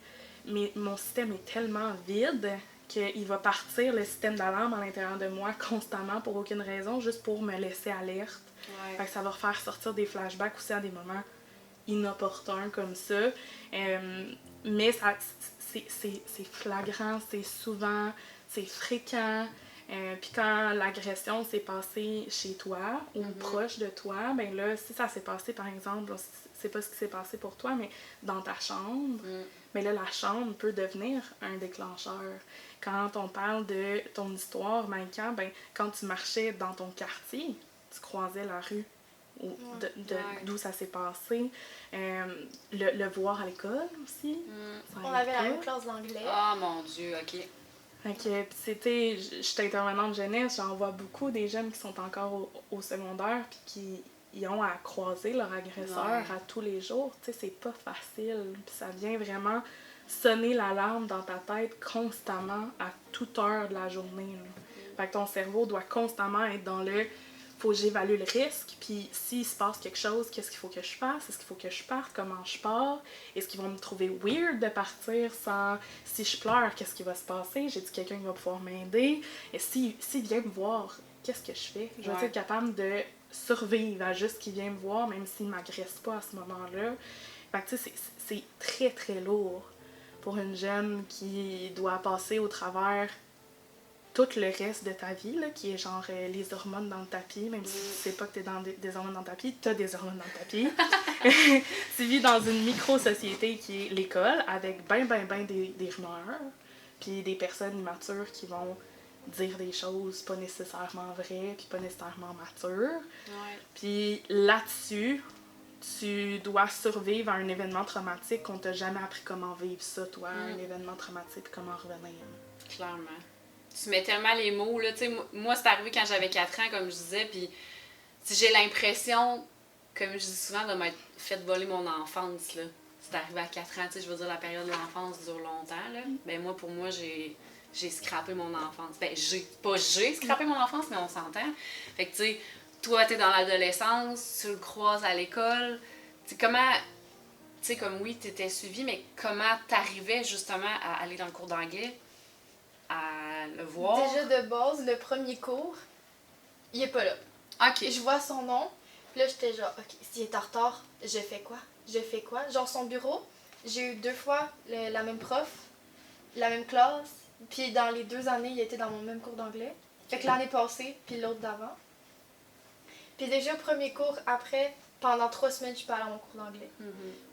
mon système est tellement vide qu'il va partir le système d'alarme à l'intérieur de moi constamment pour aucune raison, juste pour me laisser alerte. Ouais. Fait que ça va faire sortir des flashbacks aussi à des moments inopportuns comme ça. Mais ça, c'est flagrant, c'est souvent, c'est fréquent. Puis quand l'agression s'est passée chez toi ou proche de toi, ben là, si ça s'est passé, par exemple, c'est pas ce qui s'est passé pour toi, mais dans ta chambre, mais là, la chambre peut devenir un déclencheur. Quand on parle de ton histoire, Maïka, ben, quand tu marchais dans ton quartier, tu croisais la rue d'où ça s'est passé. Le voir à l'école aussi. On avait la même classe d'anglais. Ah, mon Dieu, OK. Fait que, pis c'était, je suis intervenante jeunesse, j'en vois beaucoup des jeunes qui sont encore au secondaire puis qui ils ont à croiser leur agresseur à tous les jours. Tu sais, c'est pas facile. Puis ça vient vraiment sonner l'alarme dans ta tête constamment à toute heure de la journée. Fait que ton cerveau doit constamment être dans le faut que j'évalue le risque, puis s'il se passe quelque chose, qu'est-ce qu'il faut que je fasse? Est-ce qu'il faut que je parte? Comment je pars? Est-ce qu'ils vont me trouver weird de partir sans... Si je pleure, qu'est-ce qui va se passer? J'ai dit quelqu'un qui va pouvoir m'aider. Et s'il vient me voir, qu'est-ce que je fais? Je vais être capable de survivre à juste qu'il vient me voir, même s'il ne m'agresse pas à ce moment-là. Fait que tu sais, c'est très très lourd pour une jeune qui doit passer au travers tout le reste de ta vie, là, qui est genre les hormones dans le tapis, même si tu sais pas que t'es dans des hormones dans le tapis, t'as des hormones dans le tapis. Tu vis dans une micro-société qui est l'école, avec ben des rumeurs, puis des personnes immatures qui vont dire des choses pas nécessairement vraies, puis pas nécessairement matures. Puis là-dessus, tu dois survivre à un événement traumatique qu'on t'a jamais appris comment vivre ça, toi, un événement traumatique, puis comment revenir. Clairement. Tu mets tellement les mots, là, tu sais, moi, c'est arrivé quand j'avais 4 ans, comme je disais, puis j'ai l'impression, comme je dis souvent, de m'être fait voler mon enfance, là. C'est arrivé à 4 ans, tu sais, je veux dire, la période de l'enfance dure longtemps, là. Ben moi, pour moi, j'ai scrappé mon enfance. Ben, j'ai scrappé mon enfance, mais on s'entend. Fait que, tu sais, toi, t'es dans l'adolescence, tu le croises à l'école, tu sais, comment... Tu sais, comme oui, t'étais suivi, mais comment t'arrivais, justement, à aller dans le cours d'anglais? À le voir. Déjà de base, le premier cours, il est pas là. OK. Je vois son nom, puis là j'étais genre, ok, s'il est en retard, je fais quoi? Genre son bureau, j'ai eu 2 fois la même prof, la même classe, puis dans les 2 années, il était dans mon même cours d'anglais. Fait que l'année passée, puis l'autre d'avant. Puis déjà, au premier cours, après, pendant 3 semaines, je suis pas allée à mon cours d'anglais.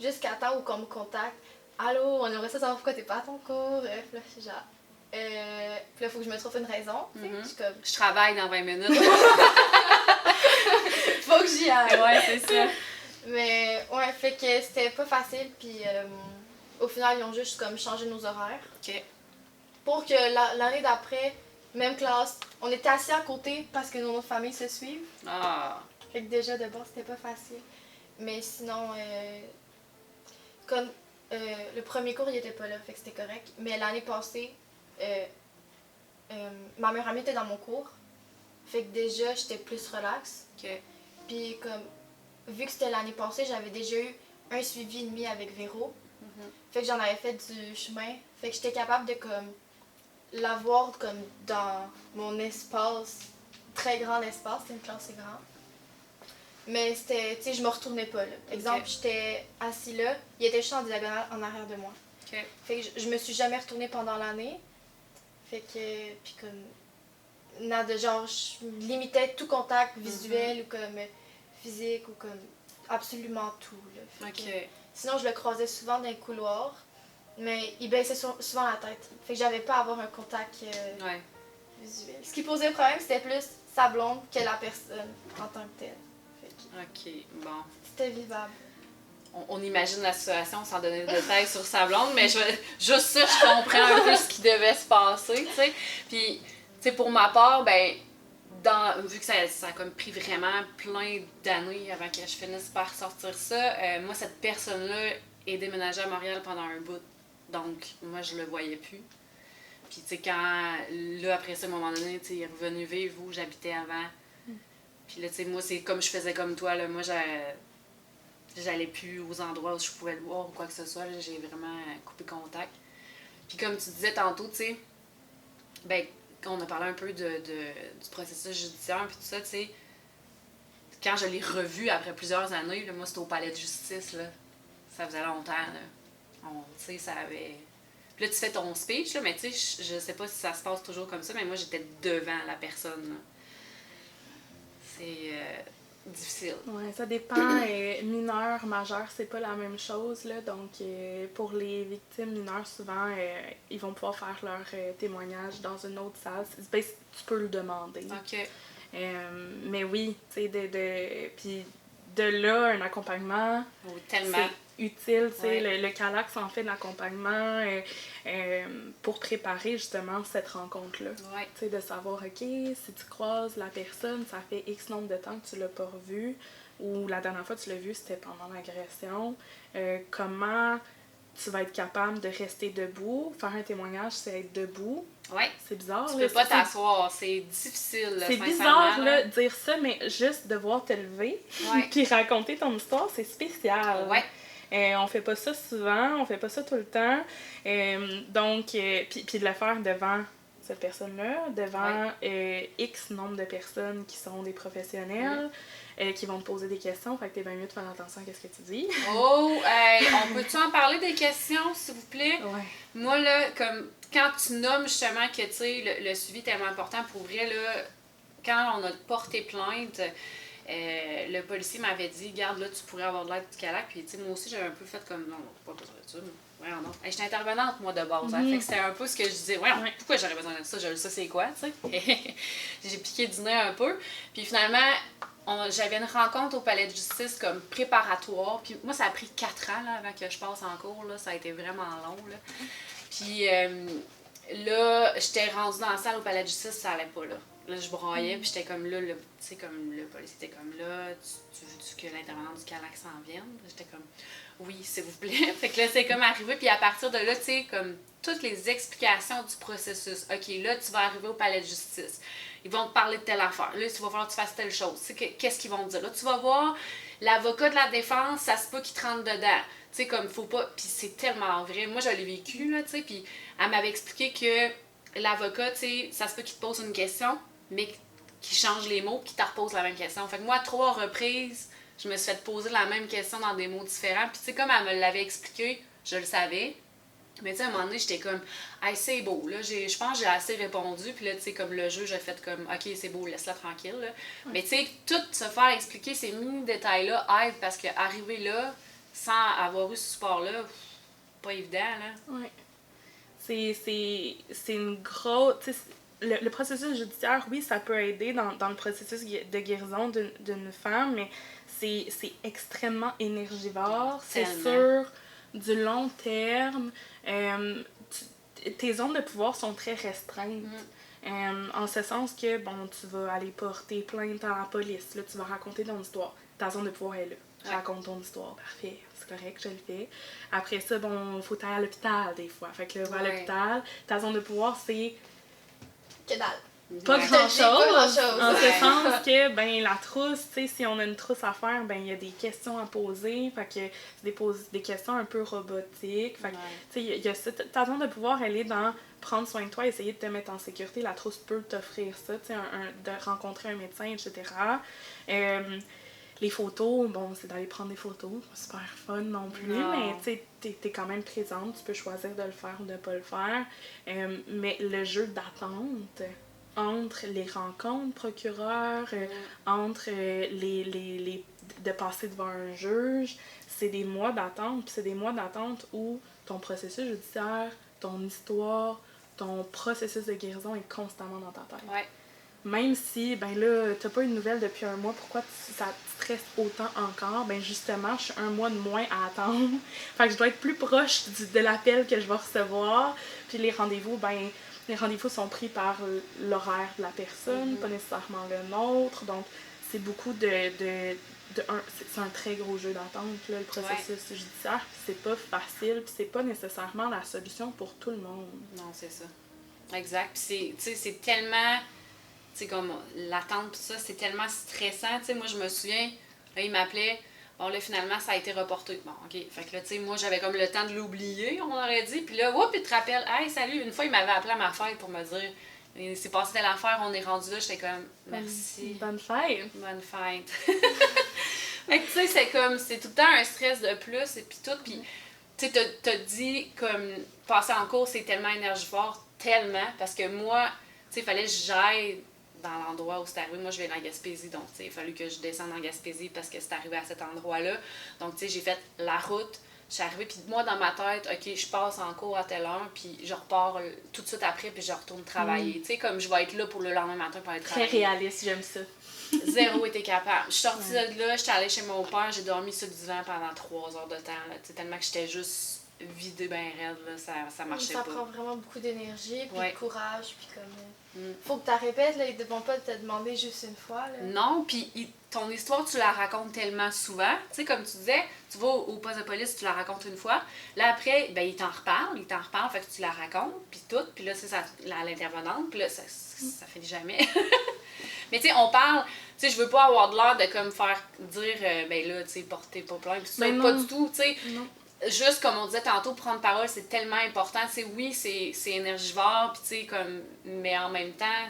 Jusqu'à temps où qu'on me contacte. Allô, on aimerait ça savoir pourquoi t'es pas à ton cours. Puis là, je suis genre. Puis là, il faut que je me trouve une raison. Je suis comme. Je travaille dans 20 minutes. Faut que j'y aille. Ouais, c'est ça. Mais ouais, fait que c'était pas facile. Puis au final, ils ont juste comme changé nos horaires. OK. Pour que l'année d'après, même classe, on était assis à côté parce que nos familles se suivent. Ah. Fait que déjà, de base, c'était pas facile. Mais sinon, comme le premier cours, il était pas là, fait que c'était correct. Mais l'année passée, ma meilleure amie était dans mon cours. Fait que déjà, j'étais plus relax. OK. Puis comme, vu que c'était l'année passée, j'avais déjà eu un suivi et demi avec Véro. Fait que j'en avais fait du chemin. Fait que j'étais capable de comme l'avoir comme dans mon espace, très grand espace, c'était une classe assez grande. Mais c'était, tu sais, je me retournais pas là. Exemple, j'étais assis là, il était juste en diagonale en arrière de moi. Okay. Fait que je me suis jamais retournée pendant l'année. Fait que, puis comme, nada, genre, je limitais tout contact visuel ou comme physique ou comme absolument tout là. Fait que, sinon, je le croisais souvent dans les couloirs, mais il baissait souvent la tête. Fait que j'avais pas à avoir un contact visuel. Ce qui posait problème, c'était plus sa blonde que la personne en tant que telle. OK, bon. C'était vivable. on imagine la situation sans donner de détails sur sa blonde, mais juste ça, je comprends un peu ce qui devait se passer, tu sais. Puis, tu sais, pour ma part, ben, vu que ça a comme pris vraiment plein d'années avant que je finisse par sortir ça, moi, cette personne-là est déménagée à Montréal pendant un bout. Donc, moi, je le voyais plus. Puis, tu sais, là, après ça, à un moment donné, tu sais, il est revenu vivre où j'habitais avant. Puis là, tu sais, moi, c'est comme je faisais comme toi, là. Moi, j'allais plus aux endroits où je pouvais le voir ou quoi que ce soit. Là, j'ai vraiment coupé contact. Puis comme tu disais tantôt, tu sais, ben, on a parlé un peu du processus judiciaire puis tout ça, tu sais, quand je l'ai revu après plusieurs années, là, moi, c'était au palais de justice, là. Ça faisait longtemps, là. Tu sais, ça avait... Puis là, tu fais ton speech, là, mais tu sais, je sais pas si ça se passe toujours comme ça, mais moi, j'étais devant la personne, là. C'est difficile. Ouais, ça dépend. Mineur, majeur, c'est pas la même chose, là. Donc, pour les victimes mineures, souvent, ils vont pouvoir faire leur témoignage dans une autre salle. Ben, tu peux le demander. OK. Mais oui, tu sais, puis de là, un accompagnement, Oui, tellement. c'est utile, tu sais, Ouais. le CALAX en fait d'accompagnement pour préparer justement cette rencontre-là. Ouais. Tu sais, de savoir, OK, si tu croises la personne, ça fait X nombre de temps que tu l'as pas revue, ou la dernière fois que tu l'as vue, c'était pendant l'agression. Comment tu vas être capable de rester debout. Faire un témoignage, c'est être debout. Ouais. C'est bizarre. Tu là, peux pas t'asseoir, c'est difficile. c'est bizarre là, de dire ça, mais juste devoir te lever Ouais. puis raconter ton histoire, c'est spécial. Ouais. On fait pas ça souvent, on fait pas ça tout le temps. Donc, puis de le faire devant cette personne-là, devant X nombre de personnes qui sont des professionnels, qui vont te poser des questions. Fait que t'es bien mieux de faire attention à ce que tu dis. Oh, on peut-tu en parler des questions, s'il vous plaît? Ouais. Moi, là, comme quand tu nommes justement que, tu sais, le suivi est tellement important pour vrai, là, quand on a porté plainte, le policier m'avait dit, garde là, tu pourrais avoir de l'aide du CALAC. Puis, tu sais, moi aussi, j'avais un peu fait comme, non, pas besoin de ça. Ouais, non. J'étais intervenante, moi, de base. Hein, fait que c'était un peu ce que je disais, ouais, pourquoi j'aurais besoin de ça? Je le sais, c'est quoi, tu sais. J'ai piqué du nez un peu. Puis finalement, j'avais une rencontre au palais de justice comme préparatoire. Puis moi, ça a pris 4 ans là, avant que je passe en cours. Là. Ça a été vraiment long. Là. Puis là, j'étais rendue dans la salle au palais de justice, ça allait pas là. Là, je broyais, puis j'étais comme là, tu sais, comme le policier était comme là, tu veux-tu que l'intervenant du CALAC s'en vienne? J'étais comme, oui, s'il vous plaît. Fait que là, c'est comme arrivé, puis à partir de là, tu sais, comme toutes les explications du processus. OK, là, tu vas arriver au palais de justice. Ils vont te parler de telle affaire. Là, il va falloir que tu fasses telle chose. Qu'est-ce qu'ils vont te dire? Là, tu vas voir, l'avocat de la défense, ça se peut qu'il te rentre dedans. Tu sais, comme, faut pas... Puis c'est tellement vrai. Moi, je l'ai vécu, là, tu sais, puis elle m'avait expliqué que l'avocat, tu sais, ça se peut qu'il te pose une question, mais qu'il change les mots, qu'il te repose la même question. Fait que moi, à 3 reprises, je me suis fait poser la même question dans des mots différents. Puis tu sais, comme elle me l'avait expliqué, je le savais. Mais tu sais, à un moment donné, j'étais comme, hey, c'est beau, là, je pense que j'ai assez répondu. Puis là, tu sais, comme le jeu, j'ai fait comme, OK, c'est beau, laisse-la tranquille. Là. Mais tu sais, tout se faire expliquer ces mini-détails-là aide parce qu'arriver là, sans avoir eu ce support-là, pas évident, là. Ouais. C'est une grosse... Le processus judiciaire, oui, ça peut aider dans le processus de guérison d'une femme, mais c'est extrêmement énergivore. C'est sur du long terme. Tes zones de pouvoir sont très restreintes. En ce sens que, bon, tu vas aller porter plainte à la police. Là, tu vas raconter ton histoire. Ta zone de pouvoir est là. Raconte ton histoire. Parfait. C'est correct, je le fais. Après ça, bon, faut aller à l'hôpital des fois. Fait que là, va à l'hôpital. Ta zone de pouvoir, c'est... Que dalle. Pas grand-chose, en ce Ouais. sens que, ben, la trousse, tu sais, si on a une trousse à faire, ben, il y a des questions à poser, fait que c'est des questions un peu robotiques, fait que, tu sais, il y a ta zone de pouvoir, elle est dans prendre soin de toi, essayer de te mettre en sécurité, la trousse peut t'offrir ça, tu sais, de rencontrer un médecin, etc. Les photos, bon, c'est d'aller prendre des photos, c'est pas super fun non plus, mais tu sais, t'es quand même présente, tu peux choisir de le faire ou de pas le faire, mais le jeu d'attente entre les rencontres procureurs, entre de passer devant un juge, c'est des mois d'attente, puis c'est des mois d'attente où ton processus judiciaire, ton histoire, ton processus de guérison est constamment dans ta tête. Ouais. même si, ben là, t'as pas eu de nouvelles depuis un mois, pourquoi ça te stresse autant encore? Ben justement, je suis un mois de moins à attendre. Fait que je dois être plus proche de l'appel que je vais recevoir. Puis les rendez-vous sont pris par l'horaire de la personne, pas nécessairement le nôtre. Donc, c'est beaucoup c'est un très gros jeu d'attente, là, le processus judiciaire. Puis c'est pas facile, puis c'est pas nécessairement la solution pour tout le monde. Non, c'est ça. Exact. Puis c'est tellement... Tu sais, comme l'attente, pis ça, c'est tellement stressant. Tu sais, moi, je me souviens, là, il m'appelait. Bon, là, finalement, ça a été reporté. Bon, OK. Fait que là, tu sais, moi, j'avais comme le temps de l'oublier, on aurait dit. Puis là, oups, il te rappelle. Hey, salut. Une fois, il m'avait appelé à ma fête pour me dire, il s'est passé telle affaire, on est rendu là. J'étais comme, merci. Bonne fête. Bonne fête. Fait que, tu sais, c'est comme, c'est tout le temps un stress de plus, et puis tout. Puis, tu sais, t'as dit, comme, passer en cours, c'est tellement énergivore, tellement. Parce que moi, tu sais, il fallait que j'aille dans l'endroit où c'est arrivé. Moi, je vais en Gaspésie, donc il a fallu que je descende en Gaspésie parce que c'est arrivé à cet endroit-là. Donc, tu sais, j'ai fait la route, je suis arrivée, puis moi, dans ma tête, OK, je passe en cours à telle heure, puis je repars tout de suite après, puis je retourne travailler. Tu sais, comme je vais être là pour le lendemain matin pour aller travailler. Très réaliste, j'aime ça. Zéro était capable. Je suis sortie de là, j'étais allée chez mon père, j'ai dormi sur le divan pendant 3 heures de temps, là, tellement que j'étais juste vidée ben raide, là, ça marchait pas. Ça prend vraiment beaucoup d'énergie, puis de courage, puis comme... Mm. Faut que tu répètes, là, ils ne vont pas te demander juste une fois. Là. Non, puis ton histoire, tu la racontes tellement souvent. Tu sais, comme tu disais, tu vas au poste de police, tu la racontes une fois. Là, après, ben, ils t'en reparlent, fait que tu la racontes, puis tout. Puis là, c'est ça, l'intervenante, puis là, ça finit jamais. Mais tu sais, on parle, tu sais, je veux pas avoir de l'air de comme faire dire, ben là, tu sais, porter pas plainte, tout ça, pas du tout, tu sais. Juste comme on disait tantôt, prendre parole, c'est tellement important. Tu sais, oui, c'est énergivore, puis tu sais, comme, mais en même temps,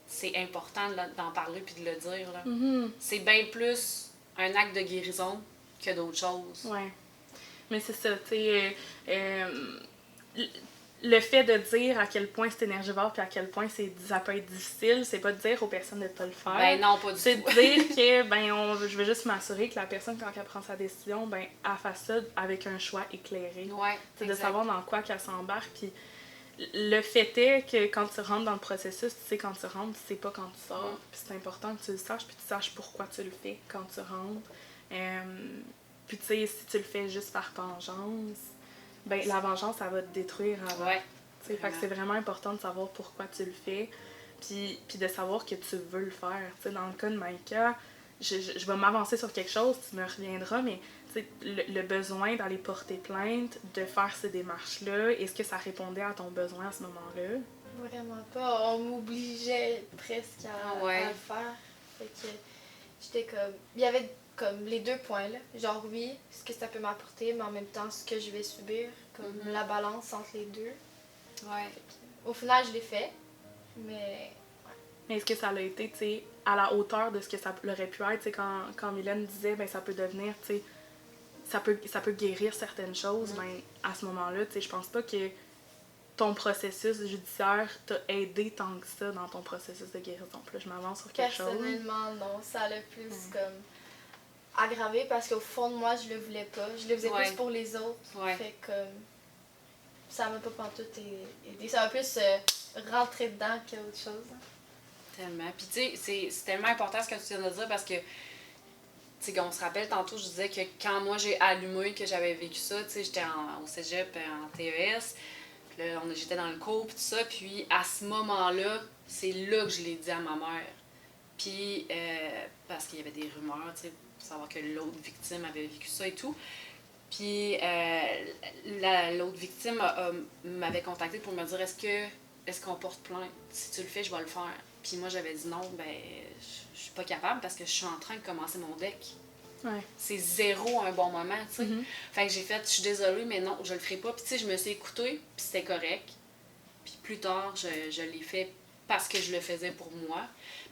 c'est important d'en parler puis de le dire. Là. C'est bien plus un acte de guérison que d'autres choses. Ouais. Mais c'est ça, tu sais, le fait de dire à quel point c'est énergivore puis à quel point ça peut être difficile, c'est pas de dire aux personnes de pas le faire. Ben non, pas du tout. C'est de dire que, je vais juste m'assurer que la personne, quand elle prend sa décision, ben, elle fasse ça avec un choix éclairé. Ouais, c'est de savoir dans quoi qu'elle s'embarque. Puis le fait est que quand tu rentres dans le processus, tu sais quand tu rentres, tu sais pas quand tu sors. Puis c'est important que tu le saches, puis tu saches pourquoi tu le fais quand tu rentres. Puis tu sais, si tu le fais juste par vengeance, ben la vengeance, ça va te détruire avant. Ouais. Fait que c'est vraiment important de savoir pourquoi tu le fais, puis de savoir que tu veux le faire. T'sais, dans le cas de Maïka, je vais m'avancer sur quelque chose, tu me reviendras, mais le besoin d'aller porter plainte, de faire ces démarches-là, est-ce que ça répondait à ton besoin à ce moment-là? Vraiment pas. On m'obligeait presque à le faire. Fait que j'étais comme... Il y avait comme les deux points, là. Genre, oui, ce que ça peut m'apporter, mais en même temps, ce que je vais subir, comme la balance entre les deux. Ouais. Au final, je l'ai fait, mais... Mais est-ce que ça l'a été, tu sais, à la hauteur de ce que ça aurait pu être, tu sais, quand Mylène disait, ben ça peut devenir, tu sais, ça peut guérir certaines choses, ben à ce moment-là, tu sais, je pense pas que ton processus judiciaire t'a aidé tant que ça dans ton processus de guérison. Puis là, je m'avance sur quelque chose. Personnellement, non, ça l'a plus comme aggravé parce qu'au fond de moi, je le voulais pas. Je le faisais plus pour les autres. Fait que ça m'a pas pantoute aidé. Ça m'a plus rentré dedans qu'autre chose. Hein. Tellement. Puis tu sais, c'est tellement important ce que tu viens de dire parce que, tu sais, on se rappelle tantôt, je disais que quand moi j'ai allumé, que j'avais vécu ça, tu sais, j'étais au cégep, en TES, puis là, j'étais dans le cours, puis tout ça, puis à ce moment-là, c'est là que je l'ai dit à ma mère. Puis, parce qu'il y avait des rumeurs, tu sais, pour savoir que l'autre victime avait vécu ça et tout. Puis, l'autre victime m'avait contactée pour me dire est-ce qu'on porte plainte? Si tu le fais, je vais le faire. Puis moi, j'avais dit non, ben, je suis pas capable parce que je suis en train de commencer mon deck. Ouais. C'est zéro un bon moment, tu sais. Fait que j'ai fait, je suis désolée, mais non, je le ferai pas. Puis tu sais, je me suis écoutée, puis c'était correct. Puis plus tard, je l'ai fait parce que je le faisais pour moi.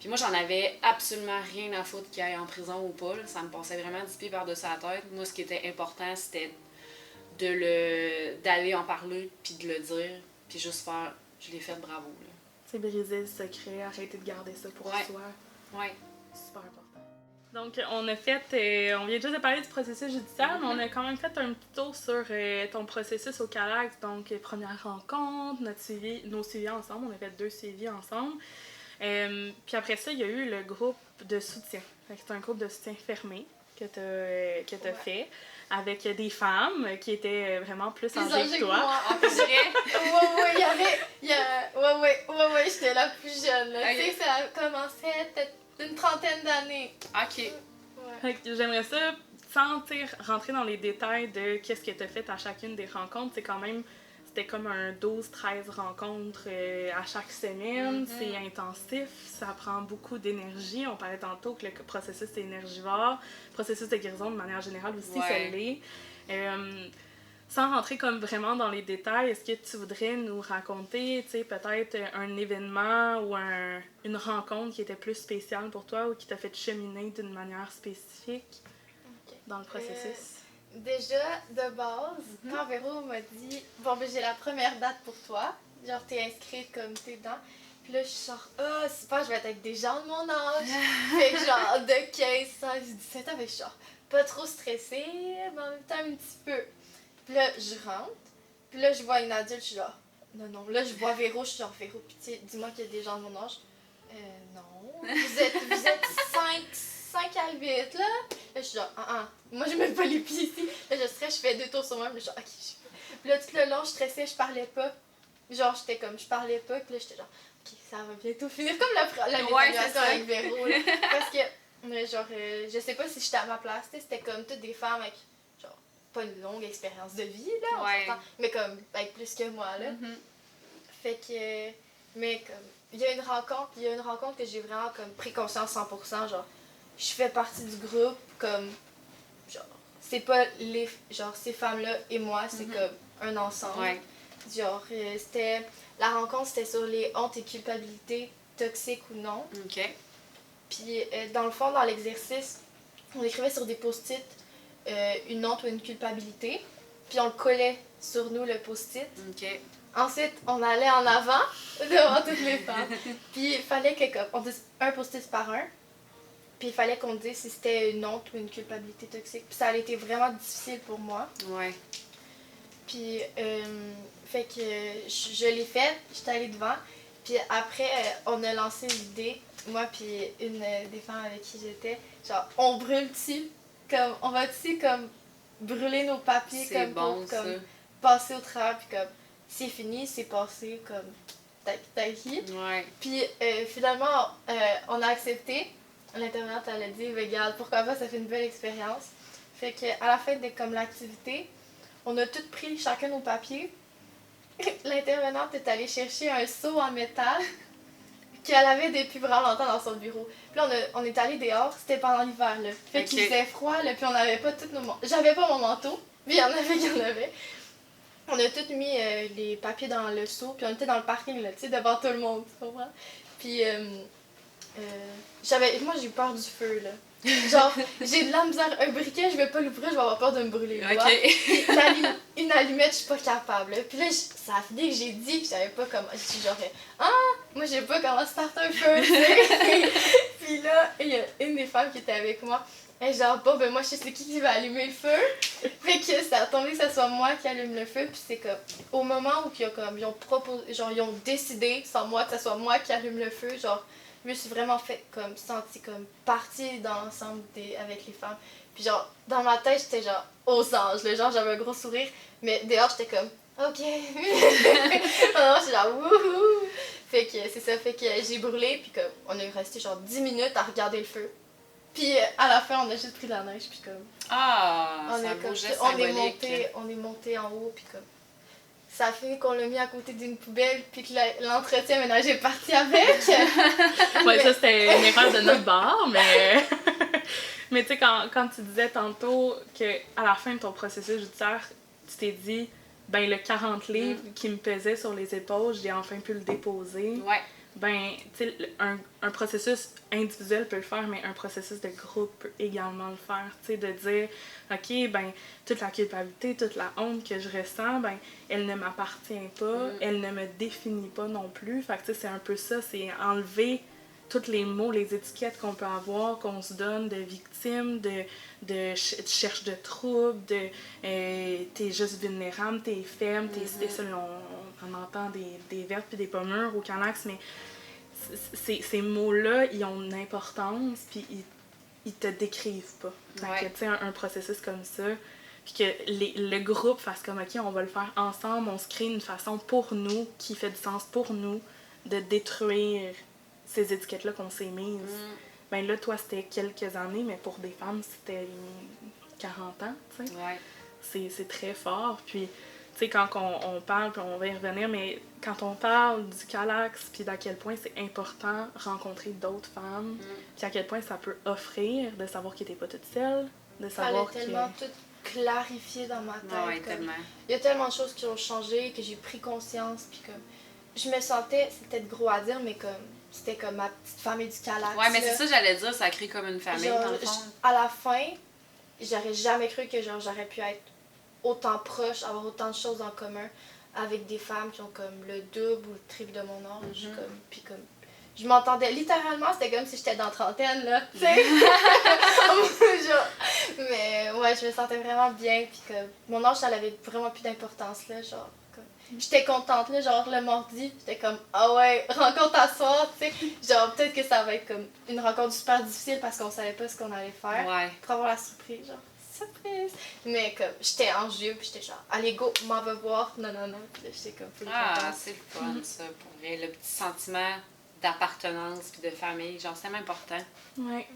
Puis moi, j'en avais absolument rien à foutre qu'il aille en prison ou pas. Là. Ça me passait vraiment 10 pieds par-dessus la tête. Moi, ce qui était important, c'était d'aller en parler, puis de le dire, puis juste faire, je l'ai fait, bravo. Là. C'est briser le secret, arrêter de garder ça pour soi. Ouais. Super important. Donc, on vient juste de parler du processus judiciaire, mais on a quand même fait un petit tour sur ton processus au Calax. Donc, première rencontre, nos suivis ensemble, on a fait 2 suivis ensemble. Puis après ça, il y a eu le groupe de soutien. C'est un groupe de soutien fermé que tu as fait avec des femmes qui étaient vraiment plus âgées que toi. Moi, en plus, ouais, j'étais la plus jeune. Là. Tu sais, ça a commencé peut-être une trentaine d'années. OK. Ouais. J'aimerais ça, sans rentrer dans les détails de qu'est-ce que tu as fait à chacune des rencontres, c'est quand même, c'était comme un 12-13 rencontres à chaque semaine, c'est intensif, ça prend beaucoup d'énergie. On parlait tantôt que le processus est énergivore, le processus de guérison de manière générale aussi, ça l'est. Sans rentrer comme vraiment dans les détails, est-ce que tu voudrais nous raconter, tu sais, peut-être un événement ou une rencontre qui était plus spéciale pour toi ou qui t'a fait cheminer d'une manière spécifique dans le processus? Déjà, de base, quand Véro m'a dit « Bon, ben j'ai la première date pour toi. Genre, t'es inscrite comme t'es dedans. » Puis là, je suis genre « Oh, super, je vais être avec des gens de mon âge. » Fait que genre, de 15 ans, j'ai 17 ans, mais je suis genre pas trop stressée, mais en même temps un petit peu. Puis là, je rentre. Puis là, je vois une adulte, je suis genre non. Là, je vois Véro, je suis genre Véro, pitié, dis-moi qu'il y a des gens de mon âge. Non. Vous êtes 5 à 8, là. Là, je suis genre, moi, je mets pas les pieds ici. Là, je stresse, je fais 2 tours sur moi, puis je suis genre, ok, je fais. Puis là, tout le long, je stressais, je parlais pas. Genre, j'étais comme, je parlais pas, puis là, j'étais genre, ok, ça va bientôt finir. Comme l'évaluation avec Véro, là. Parce que, genre, je sais pas si j'étais à ma place, tu sais, c'était comme toutes des femmes avec, genre, pas une longue expérience de vie, là, on s'entend, mais comme, avec plus que moi, là. Fait que, mais comme, il y a une rencontre que j'ai vraiment comme pris conscience 100%, genre, je fais partie du groupe, comme, genre, c'est pas ces femmes-là et moi, c'est comme un ensemble. Genre, la rencontre, c'était sur les hontes et culpabilités, toxiques ou non. Puis, dans le fond, dans l'exercice, on écrivait sur des post-it une honte ou une culpabilité, puis on le collait sur nous, le post-it. Ensuite, on allait en avant devant toutes les femmes. Puis il fallait qu'on dise un post-it par un. Puis il fallait qu'on dise si c'était une honte ou une culpabilité toxique. Puis ça a été vraiment difficile pour moi. Puis, fait que je l'ai fait, j'étais allée devant. Puis après, on a lancé l'idée, moi puis une des femmes avec qui j'étais, genre, on brûle-tu? Comme, on va-tu comme brûler nos papiers comme bon, pour comme, passer au travers, puis comme, c'est fini, c'est passé, comme, tac-tac-tac. Puis finalement, on a accepté. L'intervenante, elle a dit, regarde, pourquoi pas, ça fait une belle expérience. Fait qu'à la fin de comme l'activité, on a toutes pris chacun nos papiers. L'intervenante est allée chercher un seau en métal qu'elle avait depuis vraiment longtemps dans son bureau. Puis là, on est allé dehors, c'était pendant l'hiver, là. Fait qu'il faisait froid, là, puis on n'avait pas tous nos manteaux. J'avais pas mon manteau, mais il y en avait. On a tous mis les papiers dans le seau, puis on était dans le parking, là, tu sais, devant tout le monde, tu comprends? Puis, moi, j'ai eu peur du feu, là. Genre, j'ai de la misère, un briquet, je vais pas l'ouvrir, je vais avoir peur de me brûler le doigt. Une allumette, je suis pas capable. Là. Puis là, ça a fini que j'ai dit que je savais pas comment. Je suis genre, moi, je sais pas comment starter un feu, tu sais. Puis là, il y a une des femmes qui était avec moi. Elle est genre, bon, ben moi, je sais c'est qui va allumer le feu. Fait que ça a tombé que ce soit moi qui allume le feu. Puis c'est comme, au moment où ils ont proposé, genre, ils ont décidé, sans moi, que ce soit moi qui allume le feu, genre, je me suis vraiment fait comme sentie comme partie dans l'ensemble avec les femmes. Puis genre, dans ma tête, j'étais genre aux anges, là, genre j'avais un gros sourire, mais dehors j'étais comme ok. Non, j'étais genre wouhou. Fait que c'est ça, fait que j'ai brûlé, puis comme on est resté genre 10 minutes à regarder le feu. Puis à la fin, on a juste pris de la neige, puis comme c'est un beau geste symbolique. On est monté en haut, puis comme ça a fini qu'on l'a mis à côté d'une poubelle, puis que l'entretien ménager est parti avec. Ça c'était une erreur de notre part, mais... mais tu sais, quand tu disais tantôt qu'à la fin de ton processus judiciaire, tu t'es dit, ben le 40 livres qui me pesait sur les épaules, j'ai enfin pu le déposer. Ben, tu sais, un processus individuel peut le faire, mais un processus de groupe peut également le faire. Tu sais, de dire, OK, ben, toute la culpabilité, toute la honte que je ressens, ben, elle ne m'appartient pas, elle ne me définit pas non plus. Fait que, tu sais, c'est un peu ça, c'est enlever tous les mots, les étiquettes qu'on peut avoir, qu'on se donne de victime, de cherche de trouble, de t'es juste vulnérable, t'es faible, t'es ça, on entend des vertes puis des pommures au Canax, mais ces mots-là, ils ont une importance, puis ils te décrivent pas. Donc, tu sais, un processus comme ça, puis que le groupe fasse comme, OK, on va le faire ensemble, on se crée une façon pour nous, qui fait du sens pour nous, de détruire ces étiquettes-là qu'on s'est mises. Ben là, toi, c'était quelques années, mais pour des femmes, c'était 40 ans, tu sais. C'est très fort, puis... Tu sais, quand on parle, puis on va y revenir, mais quand on parle du Calax, puis d'à quel point c'est important rencontrer d'autres femmes, puis à quel point ça peut offrir de savoir que t'es pas toute seule, de savoir que... Ça a tellement tout clarifié dans ma tête. Ouais, tellement. Il y a tellement de choses qui ont changé, que j'ai pris conscience, puis comme... Je me sentais, c'est peut-être gros à dire, mais comme... C'était comme ma petite famille du Calax. Ouais, mais c'est ça, j'allais dire, ça crée comme une famille, genre, dans le fond. À la fin, j'aurais jamais cru que genre j'aurais pu être autant proche, avoir autant de choses en commun avec des femmes qui ont comme le double ou le triple de mon âge. Puis comme, je m'entendais littéralement, c'était comme si j'étais dans trentaine, là, tu sais. Mais ouais, je me sentais vraiment bien, puis que mon âge, ça avait vraiment plus d'importance, là, genre. J'étais contente, là, genre le mardi, j'étais comme, ah ouais, rencontre à soir, tu sais. Genre, peut-être que ça va être comme une rencontre super difficile parce qu'on savait pas ce qu'on allait faire. Pour avoir la surprise, genre. Surprise! Mais comme, j'étais en jeu, puis j'étais genre, allez go, m'en va voir, non, puis là, j'étais comme, c'est le fun, ça, pour vrai, le petit sentiment d'appartenance puis de famille, genre, c'est tellement important. Ouais.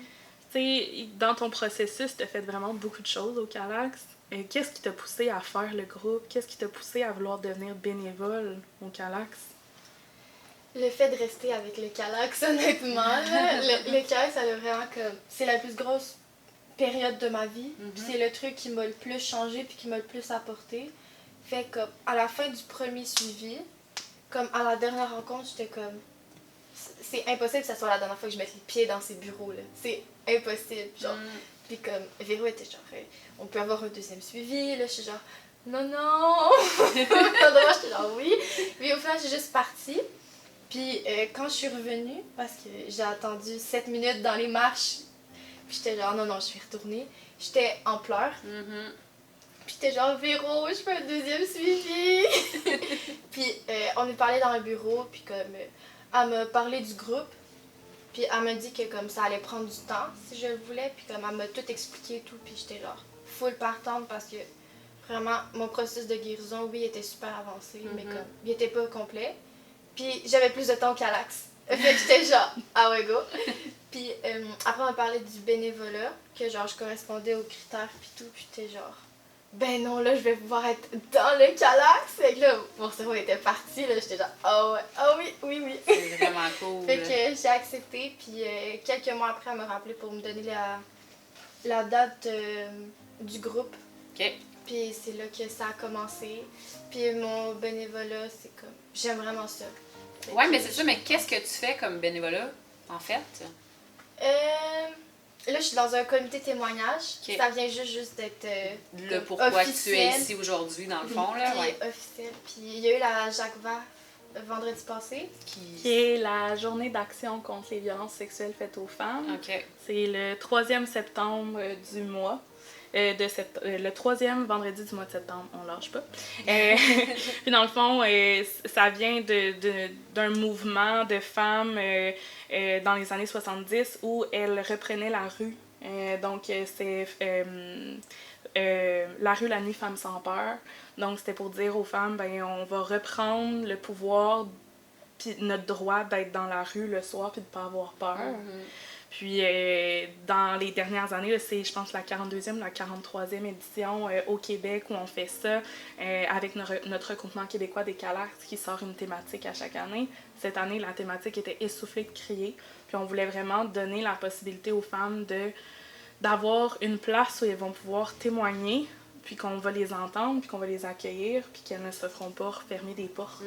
Tu sais, dans ton processus, tu as fait vraiment beaucoup de choses au Calax. Qu'est-ce qui t'a poussé à faire le groupe? Qu'est-ce qui t'a poussé à vouloir devenir bénévole au Calax? Le fait de rester avec le Calax, honnêtement, là, le Calax, ça a vraiment comme, c'est la plus grosse période de ma vie. C'est le truc qui m'a le plus changé puis qui m'a le plus apporté. Fait que à la fin du premier suivi, comme à la dernière rencontre, j'étais comme c'est impossible que ça soit la dernière fois que je mette les pieds dans ces bureaux là. C'est impossible, genre. Puis comme Véro était genre on peut avoir un deuxième suivi, là je suis genre non. Moi j'étais genre oui. Puis au final, j'ai juste parti. Puis quand je suis revenue, parce que j'ai attendu 7 minutes dans les marches, puis j'étais genre, non, je vais retourner. J'étais en pleurs. Puis j'étais genre, Véro, je fais un deuxième suivi. Puis on est parlé dans le bureau, puis comme, elle m'a parlé du groupe. Puis elle m'a dit que comme ça allait prendre du temps, si je le voulais. Puis comme elle m'a tout expliqué et tout, puis j'étais genre full partante parce que vraiment, mon processus de guérison, oui, était super avancé, mais comme, il était pas complet. Puis j'avais plus de temps qu'à l'Axe. Fait que j'étais genre, ah ouais, go. Puis après, on a parlé du bénévolat, que genre je correspondais aux critères puis tout, puis j'étais genre, ben non, là, je vais pouvoir être dans le Calax. Fait que là, mon cerveau était parti, là, j'étais genre, ah ouais, ah oui. C'est vraiment cool. Fait que j'ai accepté, puis quelques mois après, elle m'a rappelé pour me donner la date du groupe. OK. Puis c'est là que ça a commencé. Puis mon bénévolat, c'est comme, j'aime vraiment ça. Ouais, mais c'est ça, mais qu'est-ce que tu fais comme bénévolat, en fait? Là, je suis dans un comité témoignage. Okay. Ça vient juste d'être le pourquoi officiel. tu es ici aujourd'hui, dans le fond, là. Puis officiel. Puis il y a eu la Jacques Vabre vendredi passé. Qui est la journée d'action contre les violences sexuelles faites aux femmes. Okay. C'est le 3e septembre du mois. Le 3e vendredi du mois de septembre, on lâche pas. Puis dans le fond, ça vient d'un mouvement de femmes dans les années 70 où elles reprenaient la rue. Donc c'est la rue, la nuit, femmes sans peur. Donc c'était pour dire aux femmes, ben on va reprendre le pouvoir puis notre droit d'être dans la rue le soir puis de pas avoir peur. Puis dans les dernières années, c'est je pense la 42e, la 43e édition au Québec où on fait ça avec notre regroupement québécois des Calax qui sort une thématique à chaque année. Cette année, la thématique était essoufflée de crier. Puis on voulait vraiment donner la possibilité aux femmes d'avoir une place où elles vont pouvoir témoigner, puis qu'on va les entendre, puis qu'on va les accueillir, puis qu'elles ne se feront pas refermer des portes.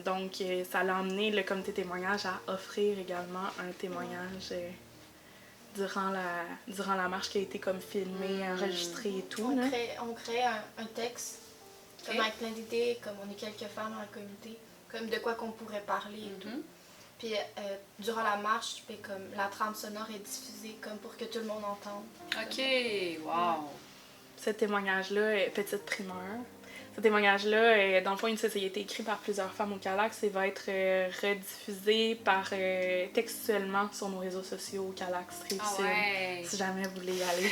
Donc, ça l'a amené le comité témoignage à offrir également un témoignage durant la marche qui a été comme filmé, enregistré et tout. On crée un texte, comme avec plein d'idées, comme on est quelques femmes dans le comité, comme de quoi qu'on pourrait parler et tout. Puis durant la marche, comme la trame sonore est diffusée comme pour que tout le monde entende. OK, wow! Ce témoignage-là, petite primeur, Ce témoignage-là, dans le fond, il a été écrit par plusieurs femmes au Calax et va être rediffusé textuellement sur nos réseaux sociaux au Calax Rive-Sud, si jamais vous voulez y aller.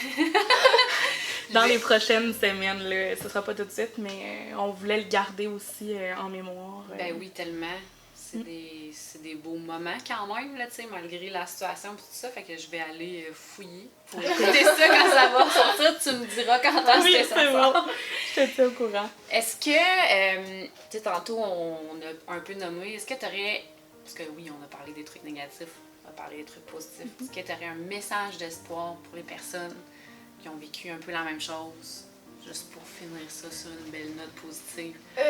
Dans les prochaines semaines, là, ce sera pas tout de suite, mais on voulait le garder aussi en mémoire. Ben oui, tellement. C'est des beaux moments quand même, là, malgré la situation et tout ça. Fait que je vais aller fouiller pour écouter ça quand ça va sortir. Tu me diras quand est-ce que ça sort. Bon. Je te tiens au courant. Est-ce que, tu sais, tantôt on a un peu nommé, est-ce que tu aurais, parce que oui, on a parlé des trucs négatifs, on a parlé des trucs positifs, est-ce que tu aurais un message d'espoir pour les personnes qui ont vécu un peu la même chose? Juste pour finir ça sur une belle note positive. Oui.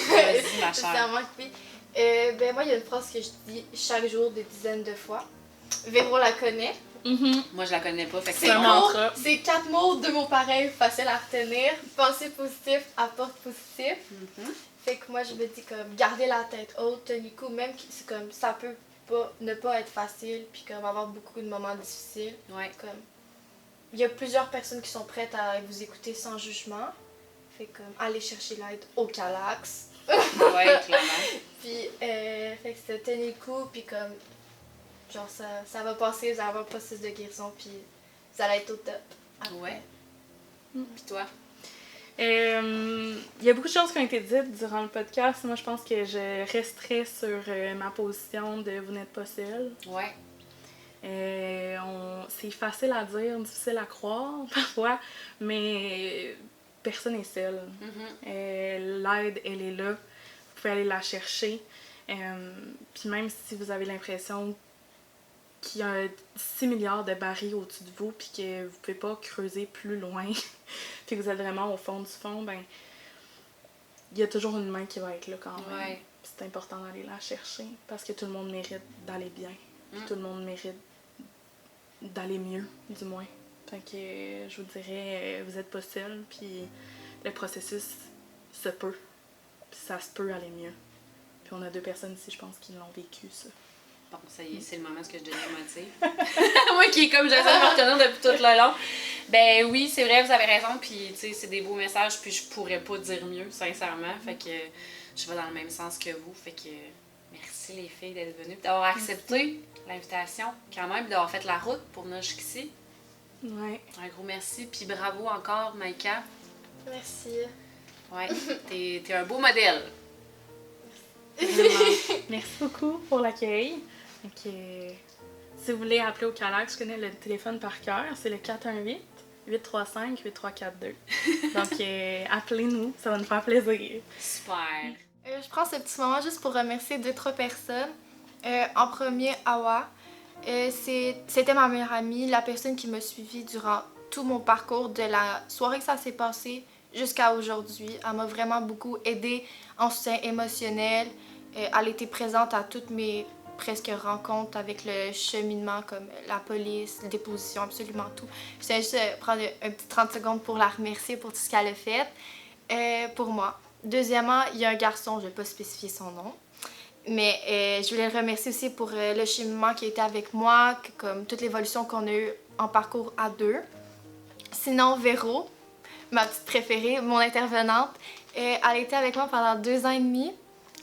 Vas-y, ma chère. Sincèrement que oui. Ben moi, il y a une phrase que je dis chaque jour des dizaines de fois. Véro la connaît. Moi, je la connais pas, fait que C'est un mantra. C'est 4 mots, 2 mots pareils, faciles à retenir. Penser positif, apporte positif. Fait que moi, je me dis comme, garder la tête haute, tenir coup, même que c'est comme, ça peut pas, ne pas être facile, puis comme avoir beaucoup de moments difficiles. Ouais. Comme, il y a plusieurs personnes qui sont prêtes à vous écouter sans jugement. Fait comme, aller chercher l'aide au Calax. Ouais, clairement. Puis, fait que c'est tenir le coup, puis comme, genre, ça va passer, vous allez avoir un processus de guérison, puis vous allez être au top. Après. Ouais. Puis toi? Il y a beaucoup de choses qui ont été dites durant le podcast. Moi, je pense que je resterai sur ma position de vous n'êtes pas seul. Ouais. C'est facile à dire, difficile à croire parfois, mais personne n'est seul. L'aide, elle est là. Vous pouvez aller la chercher. Puis même si vous avez l'impression qu'il y a 6 milliards de barils au-dessus de vous puis que vous pouvez pas creuser plus loin puis que vous êtes vraiment au fond du fond, ben il y a toujours une main qui va être là quand même. Ouais. Puis c'est important d'aller la chercher parce que tout le monde mérite d'aller bien. Puis tout le monde mérite d'aller mieux, du moins. Fait que je vous dirais, vous êtes pas seul, puis le processus se peut. Puis ça se peut aller mieux. Puis on a 2 personnes ici, je pense, qui l'ont vécu, ça. Bon, ça y est, c'est le moment où je donnais le motif. Moi qui est comme j'essaie de me retenir depuis tout le long. Ben oui, c'est vrai, vous avez raison, puis tu sais, c'est des beaux messages, puis je pourrais pas dire mieux, sincèrement. Fait que je vais dans le même sens que vous. Fait que merci les filles d'être venues, d'avoir accepté l'invitation, quand même, d'avoir fait la route pour venir jusqu'ici. Ouais. Un gros merci, puis bravo encore, Maïka. Merci. Ouais, t'es un beau modèle. Merci beaucoup pour l'accueil. Donc, si vous voulez appeler au Calax, je connais le téléphone par cœur, c'est le 418-835-8342. Donc, appelez-nous, ça va nous faire plaisir. Super. Je prends ce petit moment juste pour remercier 2-3 personnes. En premier, Awa. C'était ma meilleure amie, la personne qui m'a suivie durant tout mon parcours, de la soirée que ça s'est passé jusqu'à aujourd'hui. Elle m'a vraiment beaucoup aidée en soutien émotionnel. Elle était présente à toutes mes presque rencontres avec le cheminement, comme la police, les dépositions, absolument tout. Je tiens juste prendre un petit 30 secondes pour la remercier pour tout ce qu'elle a fait pour moi. Deuxièmement, il y a un garçon, je ne vais pas spécifier son nom, mais je voulais le remercier aussi pour le cheminement qui a été avec moi, comme toute l'évolution qu'on a eue en parcours à 2. Sinon, Véro, ma petite préférée, mon intervenante, elle était avec moi pendant 2 ans et demi.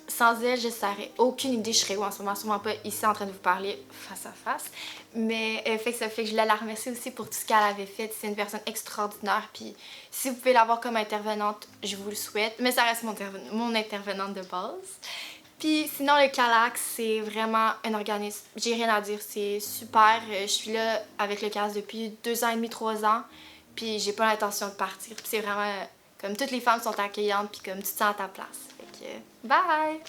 Sans elle, je ne saurais aucune idée, je serais où en ce moment, sûrement pas ici en train de vous parler face à face. Mais ça fait que je voulais la remercier aussi pour tout ce qu'elle avait fait. C'est une personne extraordinaire. Puis si vous pouvez l'avoir comme intervenante, je vous le souhaite. Mais ça reste mon intervenante de base. Puis sinon, le Calax, c'est vraiment un organisme. J'ai rien à dire, c'est super. Je suis là avec le Calax depuis 2 ans et demi, 3 ans. Puis j'ai pas l'intention de partir. Puis c'est vraiment comme toutes les femmes sont accueillantes, puis comme tu te sens à ta place. Fait que bye!